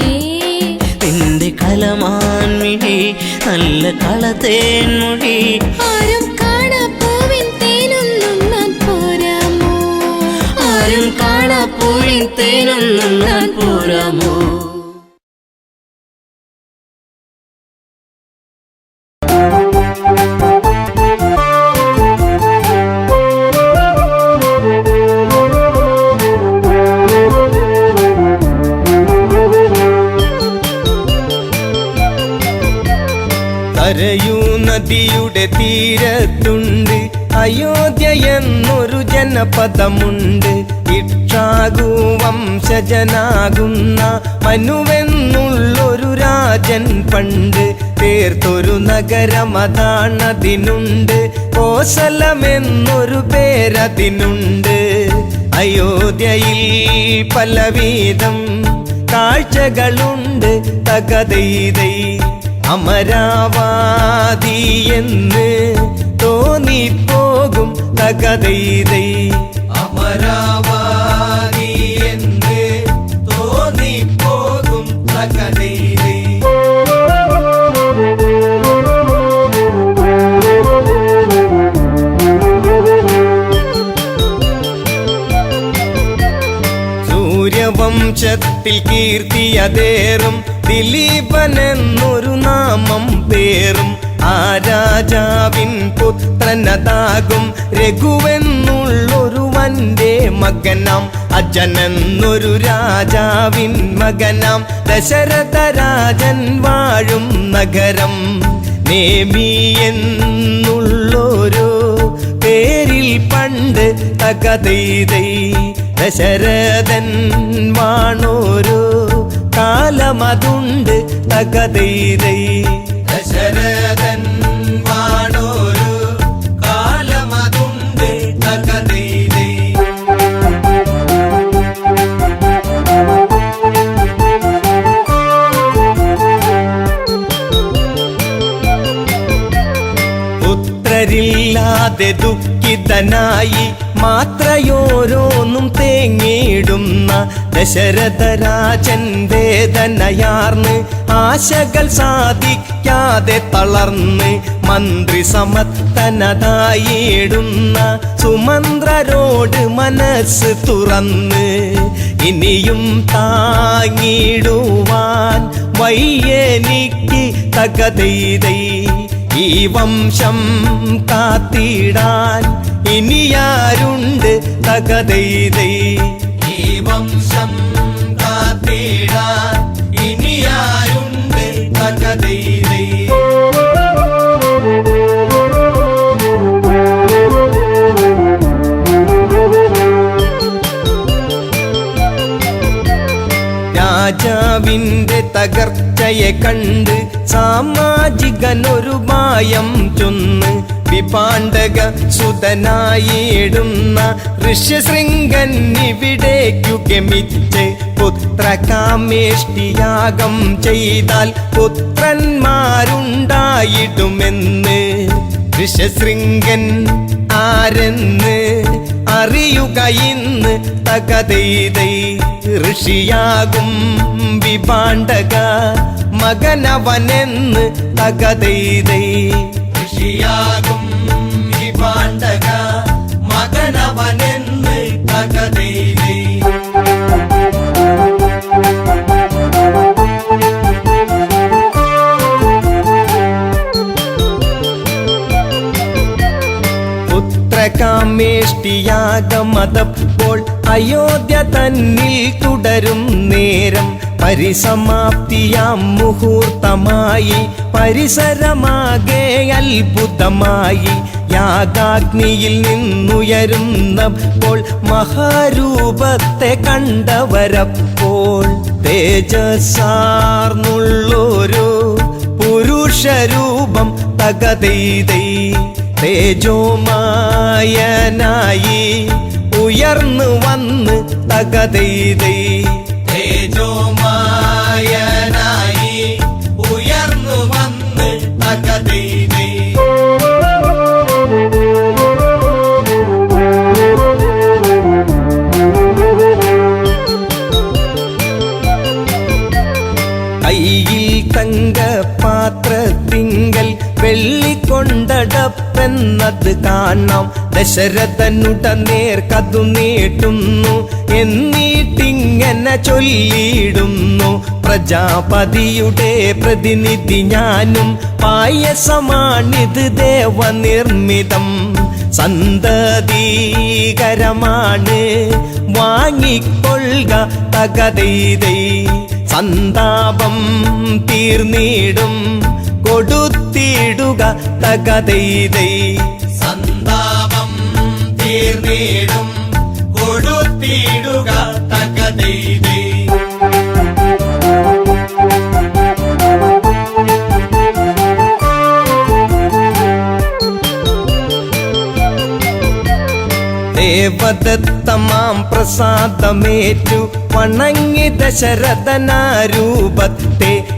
നിന്റെ കലമാൻമിഴി നല്ല കളത്തേൻമൊഴി ആരും കാണാ പൂവിൻ തേനൊന്നും ഞാൻ പോരാമോ ആരും കാണാ പൂവിൻ തേനൊന്നും ഞാൻ പോരാമോ കരയൂ നദിയുടെ തീരത്തുണ്ട് അയോധ്യ എന്നൊരു ജനപദമുണ്ട് ഇക്ഷാകു വംശജനാകുന്ന മനുവെന്നുള്ളൊരു രാജൻ പണ്ട് തീർത്തൊരു നഗരമതാണതിനുണ്ട് കോസലമെന്നൊരു പേരതിനുണ്ട് അയോധ്യയിൽ പലവിധം കാഴ്ചകളുണ്ട് തകതൈതൈ അമരാവാദി എന്ന് തോന്നിപ്പോകും തകതൈതൈ അമരാവാദി എന്ന് തോന്നിപ്പോകും തകതൈതൈ സൂര്യവംശത്തിൽ കീർത്തിയതേറും ദിലീപനെന്നൊരു നാമം പേറും ആ രാജാവിൻ പുത്രനതാകും രഘുവെന്നുള്ളൊരു വന്റെ മകനാം അജനെന്നൊരു രാജാവിൻ മകനാം ദശരഥ രാജൻ വാഴും നഗരം നേമി എന്നുള്ളൊരു പേരിൽ പണ്ട് തകതൈതൈ ദശരഥൻ വാണോരു കാലമതുണ്ട് തകതൈതൈ ദശരഥൻ വാണോരു കാലമതുണ്ട് തകതൈതൈ പുത്രരില്ലാതെ ദുഃഖിതനായി മാത്രയോരോന്നും തേങ്ങിയിടുന്ന ദശരഥരാജൻ വേദനയാർന്ന് ആശകൾ സാധിക്കാതെ തളർന്ന് മന്ത്രി സമത്തനതായിടുന്ന സുമന്ത്രരോട് മനസ്സ് തുറന്ന് ഇനിയും താങ്ങിടുവാൻ വയ്യെനിക്ക് തകതൈതൈ ഈ വംശം കാത്തിടാൻ ഇനിയാരുണ്ട് തകതൈതൈ ഈ വംശം കാത്തിടാൻ ഇനിയാരുണ്ട് തകതൈതൈ രാജാവിന്റെ തകർച്ചയെ കണ്ട് സാമാജികനൊരു മായം ചൊന്ന് വിപാണ്ഡക സുതനായിടുന്ന ഋഷ്യശൃംഗൻ ഇവിടേക്കു ഗമിച്ച് പുത്രകാമേഷ്ടിയാഗം ചെയ്താൽ പുത്രന്മാരുണ്ടായിടുമെന്ന് ഋഷ്യശൃംഗൻ ആരെന്ന് അറിയുക ഇന്ന് തകതൈതൈ ഋഷിയാകും വിഭാണ്ഡക മകനവനെന്ന് തകതൈതൈ ഋഷിയാകും വിഭാണ്ഡക മകനവനെന്ന് തകതൈതൈ പുത്രകാമേഷ്ടിയാഗമതപ്പോൾ അയോധ്യ തന്നിൽ തുടരും നേരം പരിസമാപ്തിയാം മുഹൂർത്തമായി പരിസരമാകെ അത്ഭുതമായി യാഗാഗ്നിയിൽ നിന്നുയരുന്നപ്പോൾ മഹാരൂപത്തെ കണ്ടവരപ്പോൾ തേജസ്സാർന്നുള്ളൊരു പുരുഷരൂപം തകതൈതൈ തേജോമായനായി ഉയർന്നു വന്ന് തകതൈതൈ തേജോമായനായി ഉയർന്നു വന്ന് തകതൈതൈ കയ്യിൽ തങ്കപാത്രത്തിങ്കൽ വെള്ളിക്കൊണ്ടടപ്പെന്നത് കാണാം ദശരഥനുട നേർക്കതു നീട്ടുന്നു എന്നിട്ടിങ്ങനെ ചൊല്ലിയിടുന്നു പ്രജാപതിയുടെ പ്രതിനിധി ഞാനും പായസമാണിത് ദേവനിർമ്മിതം സന്തതീകരമാണ് വാങ്ങിക്കൊള്ളുക തകതൈതൈ സന്താപം തീർന്നിടും കൊടുത്തിടുക തകതൈതൈ സന്താപം തീർന്നിടും കൊടുത്തിടുക തകതൈതൈ ദേവദത്തമാം പ്രസാദമേറ്റു വണങ്ങി ദശരഥനാരൂപത്തെ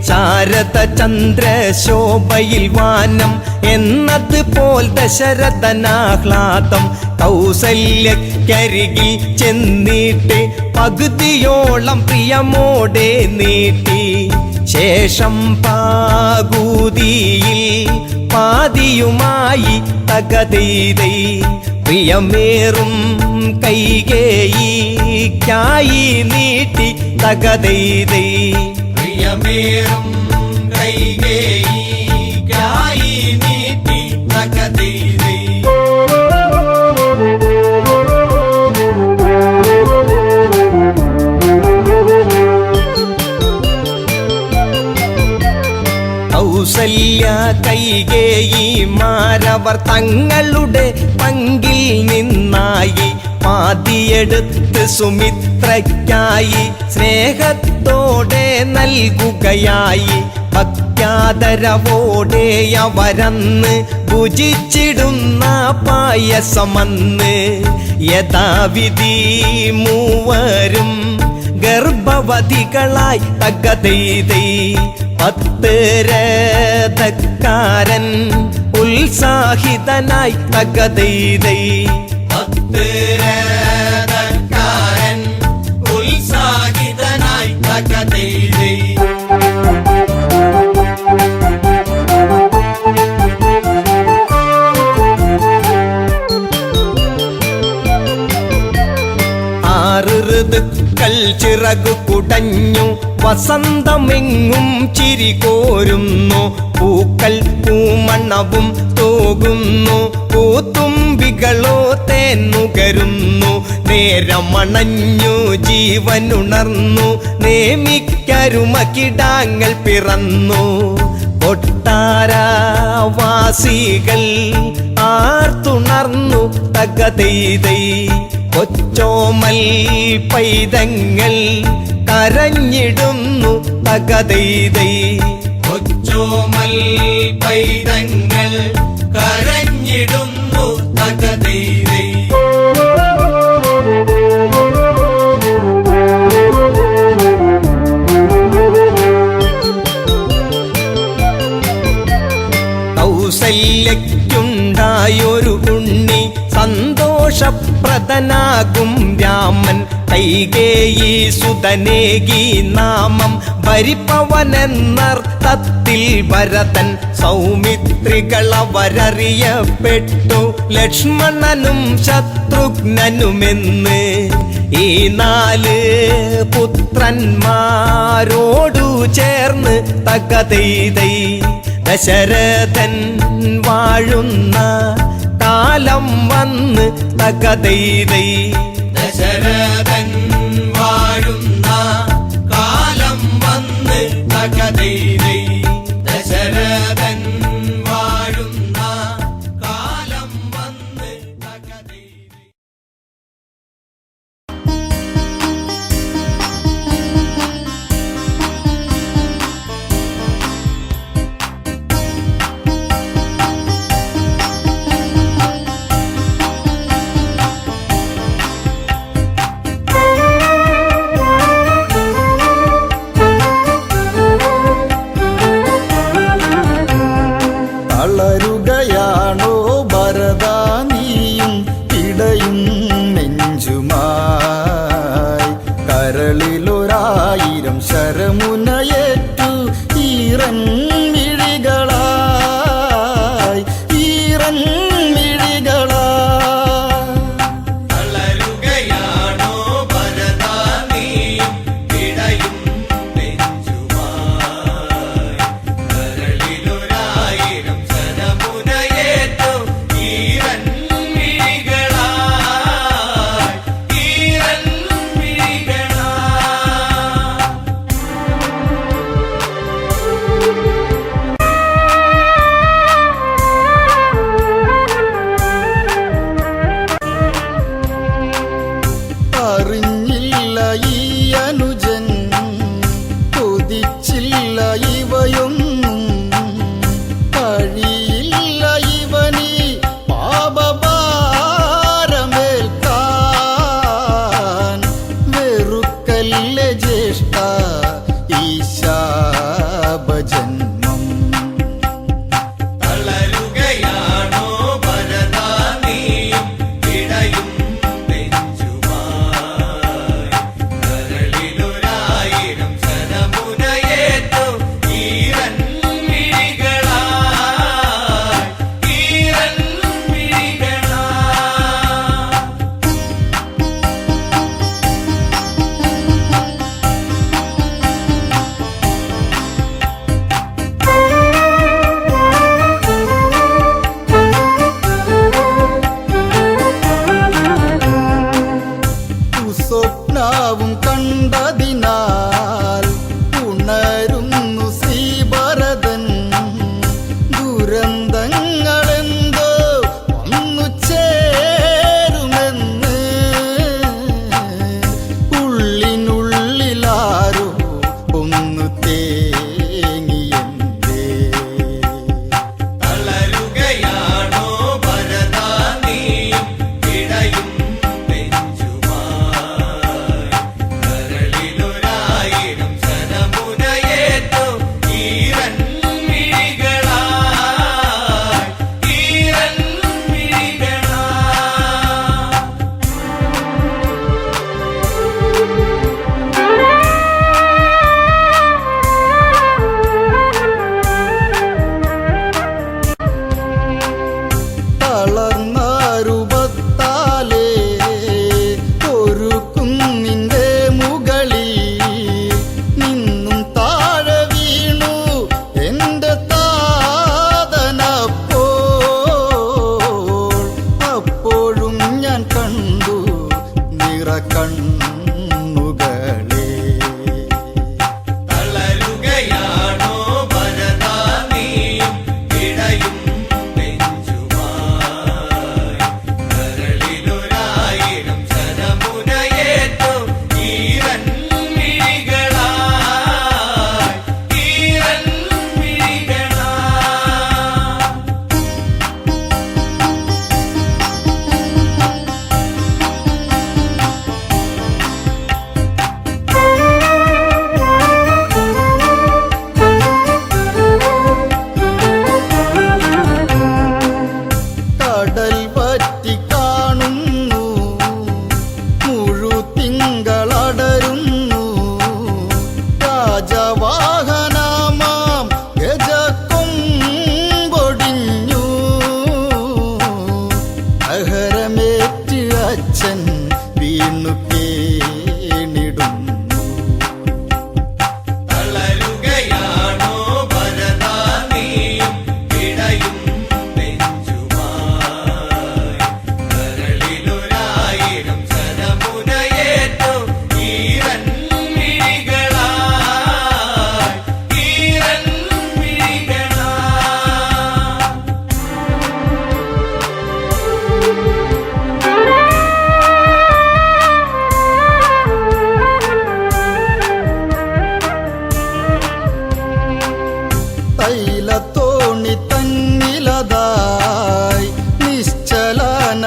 ശാരദ ചന്ദ്രശോഭയിൽ വാനം എന്നതുപോൽ ദശരഥനാഹ്ലാദം കൗസല്യക്കരികിൽ ചെന്നിട്ട് പകുതിയോളം പ്രിയമോടെ നീട്ടി ശേഷം പാകൂതിയിൽ പാതിയുമായി തകതൈതൈ പ്രിയമേറും കൈകേയിക്കായി നീട്ടി തകതൈതൈ പ്രിയമേറും കൈകേയിക്കായി നീട്ടി തകതൈതൈ കൗസല്യ കൈകേയിമാരവർ തങ്ങളുടെ പങ്കിൽ നിന്നായി പാതിയെടുത്ത് സുമിത്രയ്ക്കായി സ്നേഹത്തോടെ നൽകുകയായി ഭക്യാദരവോടെ അവരന്ന് ഭുജിച്ചിടുന്ന പായസമന്ന് യഥാവിധി മൂവരും ഗർഭവതികളായി തകതൈതൈ 10 രഥക്കാരൻ ഉത്സാഹിതനായി തകതൈതൈ 10 രഥക്കാരൻ ഉത്സാഹിതനായി തകതൈതൈ ഋതുക്കൾ ചിറകു കുടഞ്ഞു വസന്തമെങ്ങും ചിരി കോരുന്നു പൂക്കൾ പൂമണവും തൂകുന്നു പൂത്തുമ്പികളോ തേന്നുകരുന്നു നേരമണഞ്ഞു ജീവനുണർന്നു നേമിക്കരുമകിടാങ്ങൾ പിറന്നു കൊട്ടാരവാസികൾ ആർത്തുണർന്നു തകതൈതൈ കൊച്ചോമൽ പൈതങ്ങൾ കരഞ്ഞിടുന്നു തകതൈതൈ കൊച്ചോമൽ പൈതങ്ങൾ കരഞ്ഞിടുന്നു തകതൈതൈ കൗസല്യയ്ക്കുണ്ടായൊരു ഉണ്ണി സന്തോഷ സന്തോഷപ്രദനാകും രാമൻ കൈകേയി സുതനേകി നാമം ഭരിപ്പവനെന്നർത്ഥത്തിൽ ഭരതൻ സൗമിത്രികളവരറിയപ്പെട്ടു ലക്ഷ്മണനും ശത്രുഘ്നനുമെന്ന് ഈ 4 പുത്രന്മാരോടു ചേർന്ന് തകതൈതൈ ദശരഥൻ വാഴുന്ന കാലം വന്ന് തകതൈതൈ ദശരഥൻ വാഴുന്ന കാലം വന്ന് തകതൈതൈ ദശരഥൻ വാഴുന്ന കാലം വന്ന് തകതൈതൈ. തളരുകയാണോ ഭരതാ നീയും ഇടയും നെഞ്ചുമായി കരളിലൊരായിരം ശരമുനയേറ്റു ഈറൻ മിഴികളായി ഈറൻ മിഴികളായി തളരുകയാണോ ഭരതാ നീയും ഇടയും നെഞ്ചുമായി കരളിലൊരായിരം ശരമുനയേറ്റു ഈറൻ മിഴികളായി ഈറൻ മിഴികളായി. അറിഞ്ഞില്ല ഈ അനുജൻ കൊതിച്ചില്ല ഇവയൊന്നും കഴിയില്ല ഇവനീ പാപഭാരമേൽക്കാൻ വെറുക്കല്ലേ ജ്യേഷ്ഠ ഈ ശാപജന്മം തളരുകയാണോ ഭരതാ നീയും ഇടയും നെഞ്ചുമായി കരളിലൊരായിരം ശരമുനയേറ്റു ഈറൻ മിഴികളായി ഈറൻ മിഴികളായി. സ്വപ്നാവും കണ്ടതിനാൽ ഉണരുന്നു ശ്രീഭരതൻ ദുരന്തങ്ങളെന്തോ വന്നു ചേരുമെന്ന് ഉള്ളിനുള്ളിലാരോ ഒന്ന് തേങ്ങിയെന്തേ തളരുകയാണോ ഭരതാ നീയും ഇടയും നെഞ്ചുമായി കരളിലൊരായിരം ശരമുനയേറ്റു ഈറൻ മിഴികളായി ഈറൻ മിഴികളായി. തളർന്ന രൂപത്താലേ ഒരു കുന്നിന്റെ മുകളിൽ നിന്നും താഴെ വീണു എന്റെ താതനപ്പോൾ അപ്പോഴും ഞാൻ കണ്ടു നിറ കണ്ണുകളെ തളരുകയാണോ ഭരതാ നീയും ഇടയും നെഞ്ചുമായി കരളിലൊരായിരം ശരമുനയേറ്റു ഈറൻ മിഴികളായി ഈറൻ മിഴികളായി. കടൽ പറ്റി കാണുന്ന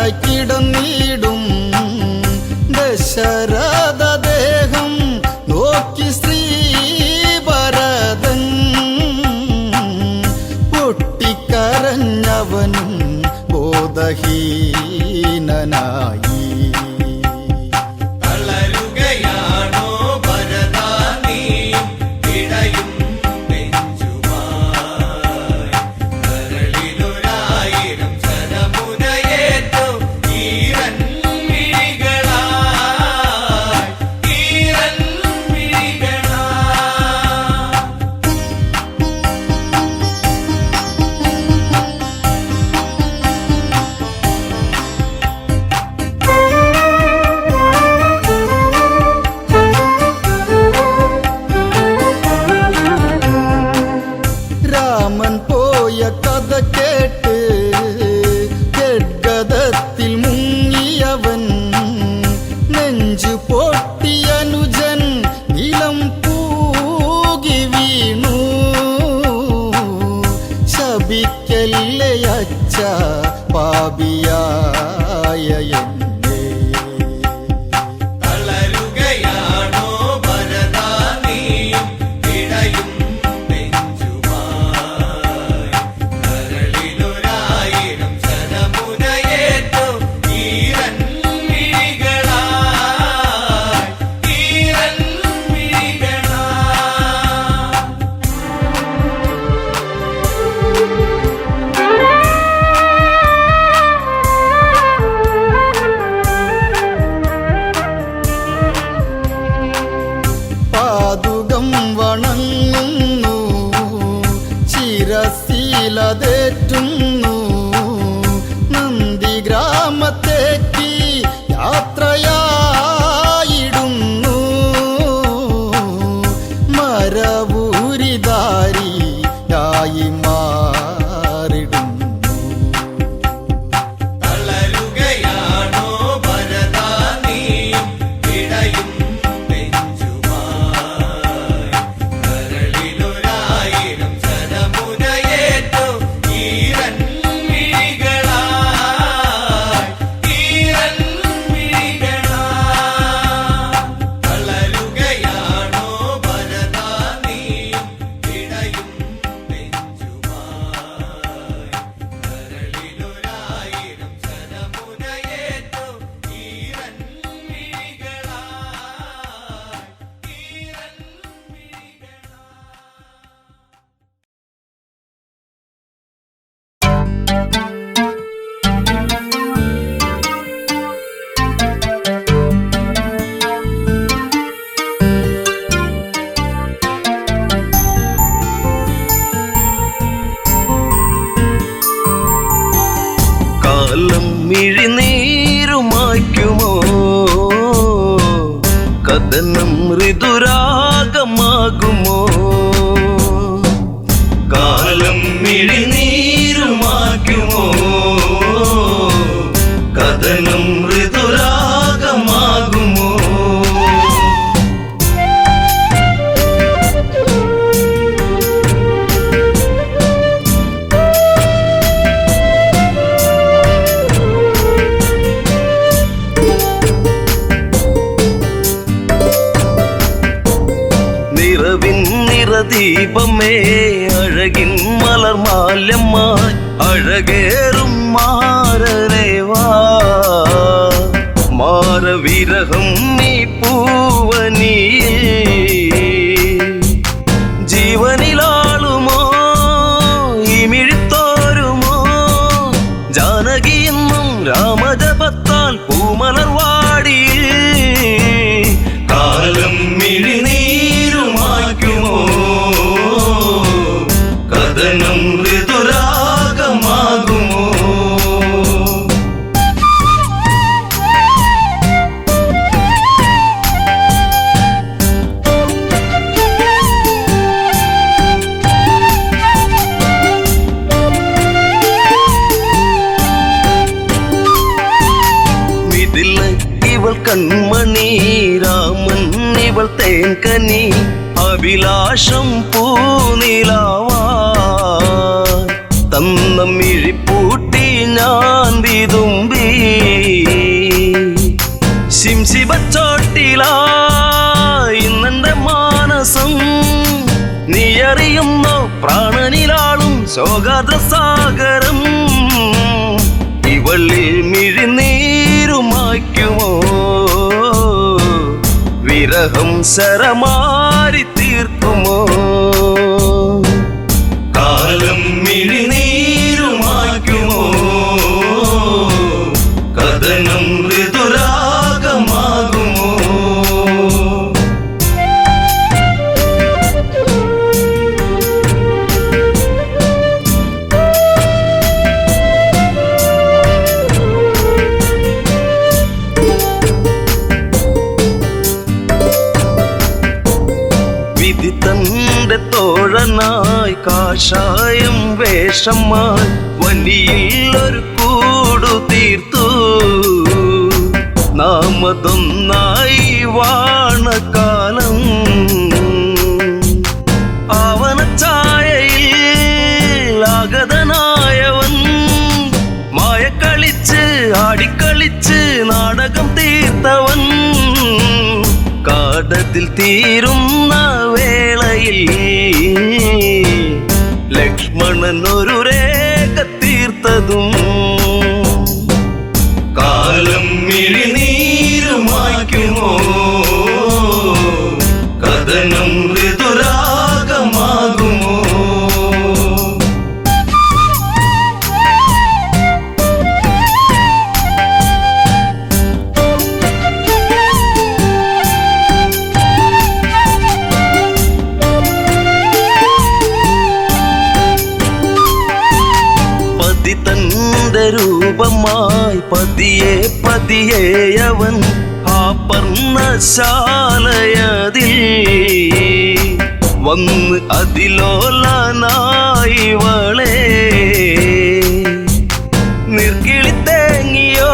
സുന്ദരനായി കിടന്നിടും ദശരഥ ദേഹം നോക്കി ശ്രീഭരതൻ പൊട്ടിക്കരഞ്ഞവനും ബോധഹീനനായി. തളരുകയാണോ ഭരതാ നീയും ഇടയും നെഞ്ചുമായി കരളിലൊരായിരം ശരമുനയേറ്റു ഈരൻ മിഴികളായി ഈരൻ മിഴികളായി. രാമൻ പോയ കഥ കേട്ട് ഗദ്ഗതത്തിൽ മുങ്ങിയവൻ നെഞ്ചു പൊട്ടിയനുജൻ ഇളം പൂകി വീണു. ശപിക്കല്ലേ അച്ഛ പാപിയായ എന്നെ. തളരുകയാണോ ഭരതാ നീയും ഇടയും നെഞ്ചുമായി കരളിലൊരായിരം ശരമുനയേറ്റു ഈരൻ മിഴികളായി ഈരൻ മിഴികളായി. പാതുകം വണങ്ങുന്നു ശിരശീലതേറ്റുന്നു നന്ദി ഗ്രാമത്തേക്ക് യാത്രയായിടുന്നു മരവൂരിധാരിയായി മാറിടുന്നു. തളരുകയാണോ ഭരതാ നീയും ഇടയും നെഞ്ചുമായി കരളിലൊരായിരം ശരമുനയേറ്റു ഈരൻ മിഴികളായി ഈരൻ മിഴികളായി. തളരുകയാണോ ഭരതാ നീയും ഇടയും നെഞ്ചുമായി കരളിലൊരായിരം ശരമുനയേറ്റു ഈരൻ മിഴികളായി ഈരൻ കാലം മിഴിനീരുമായ്ക്കുമോ കഥനം ഋതുരാഗമാകുമോ കാലം മിഴിനീരുമായ്ക്കുമോ കഥനം ഋതുരാഗമാകുമോ നിറവിൻ നിറദീപമേ അഴകിൻ മലർമാല്യമായി അഴകേറും മാരരേവാ മാരവിരഹം നീ പൂവനിയേ ജീവനിലാളുമോ ഇമിഴിത്തോരുമോ ജാനകിയെന്നും രാമജപത്താൽ പൂമലർവാടി കാലം മിഴിനീരുമായ്ക്കുമോ കഥനം ഋതുരാഗമാകുമോ ഇവൾ കൺമണി രാമൻ ഇവൾ തേൻകനി അഭിലാഷം പൂനിലാവാ തന്ന മിഴിപ്പൂട്ടി ഞാൻ വിതുമ്പി പ്രാണനിലാളും സോഗാദ്രസാഗരം ഇവളിൽ മിഴിനീരുമായ്ക്കുമോ വിരഹം ശരമാരി തീർക്കുമോ കാലം മിഴിനീരുമായ്ക്കുമോ കഥനം ഋതുരാഗമാകുമോ വിധി തന്റെ തോഴനായി കാഷായം വേഷമായി വനിയിൽ ഒരു കൂടു തീർത്തു നാമതൊന്നായി വാണകാലം ആവനച്ചായയിൽ ആഗതനായവൻ മായക്കളിച്ച് ആടിക്കളിച്ച് നാടകം തീർത്തവൻ കാടത്തിൽ തീരുന്ന വേളയിൽ ലക്ഷ്മണൻ ഒരു രേഖ തീർത്തതും കാലം മിഴിനീരുമായ്ക്കുമോ കഥനം ഋതുരാഗമാകുമോ തന്റെ രൂപമായി പതിയെ പതിയെ അവൻ ആ പർണശാലയതിൽ വന്ന് അതിലോലനായി വളേ നിർക്കിളിത്തേങ്ങിയോ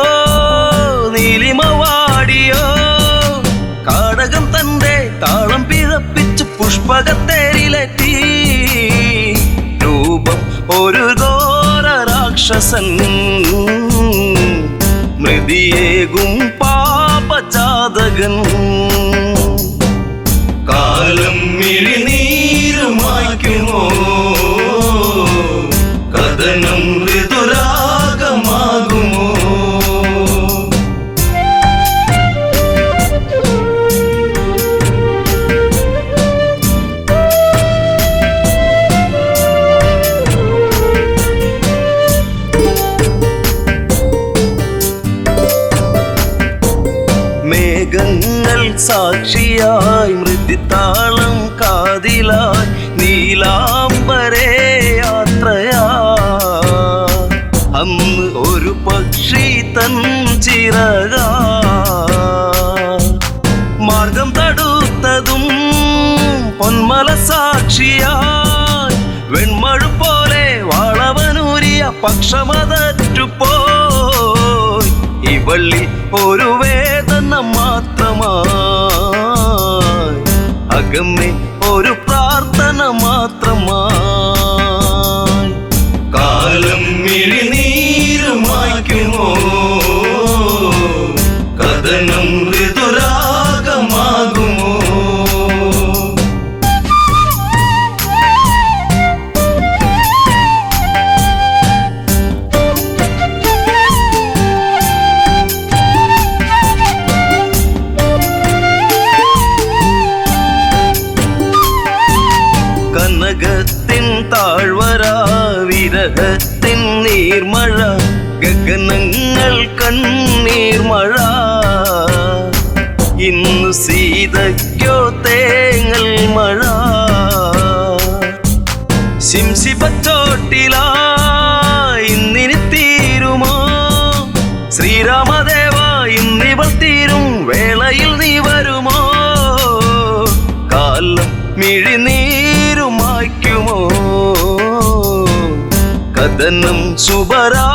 നീലിമവാടിയോ കാടകം തന്റെ താളം പിഴപ്പിച്ച് പുഷ്പകത്തേരിലെത്തി രൂപം ഒരു രാക്ഷസൻ മൃതിയേകും പാപജാതകൻ കാലം മിഴിനീരുമായ്ക്കുമോ കഥനം ഋതുരാഗമാകുമോ മേഘങ്ങൾ സാക്ഷിയായി മൃദുതാളം കാതിലായി നീലാംബരേ യാത്രയാ അന്ന് ഒരു പക്ഷി തൻ ചിറക മാർഗം തടുത്തതും പൊന്മല സാക്ഷിയായി വെൺമഴ പോലെ വളവനൂരിയ പക്ഷമതറ്റുപോയി ഇവള്ളി ഒരു വേദന മാത്രമായി അകമ്മേ ഒരു പ്രാർത്ഥന മാത്രമായി കാലം മിഴിനീരുമായ്ക്കുമോ കഥനം ഋതുരാഗമാകുമോ കനകത്തിൻ താഴ്വര വിരഹത്തിൻ നീർമഴ ഗഗനങ്ങൾ കണ്ണീർമഴ ഇന്നു സീതയ്ക്കോ തേങ്ങൽ മഴ ശിംശിപ്പച്ചോട്ടിലായി ഇന്നിനി തീരുമോ ശ്രീരാമദേവ ഇന്നിവൾ തീരും വേളയിൽ നീ വരുമോ കാലം മിഴിനീരുമായ്ക്കുമോ കഥനം ശുഭരാ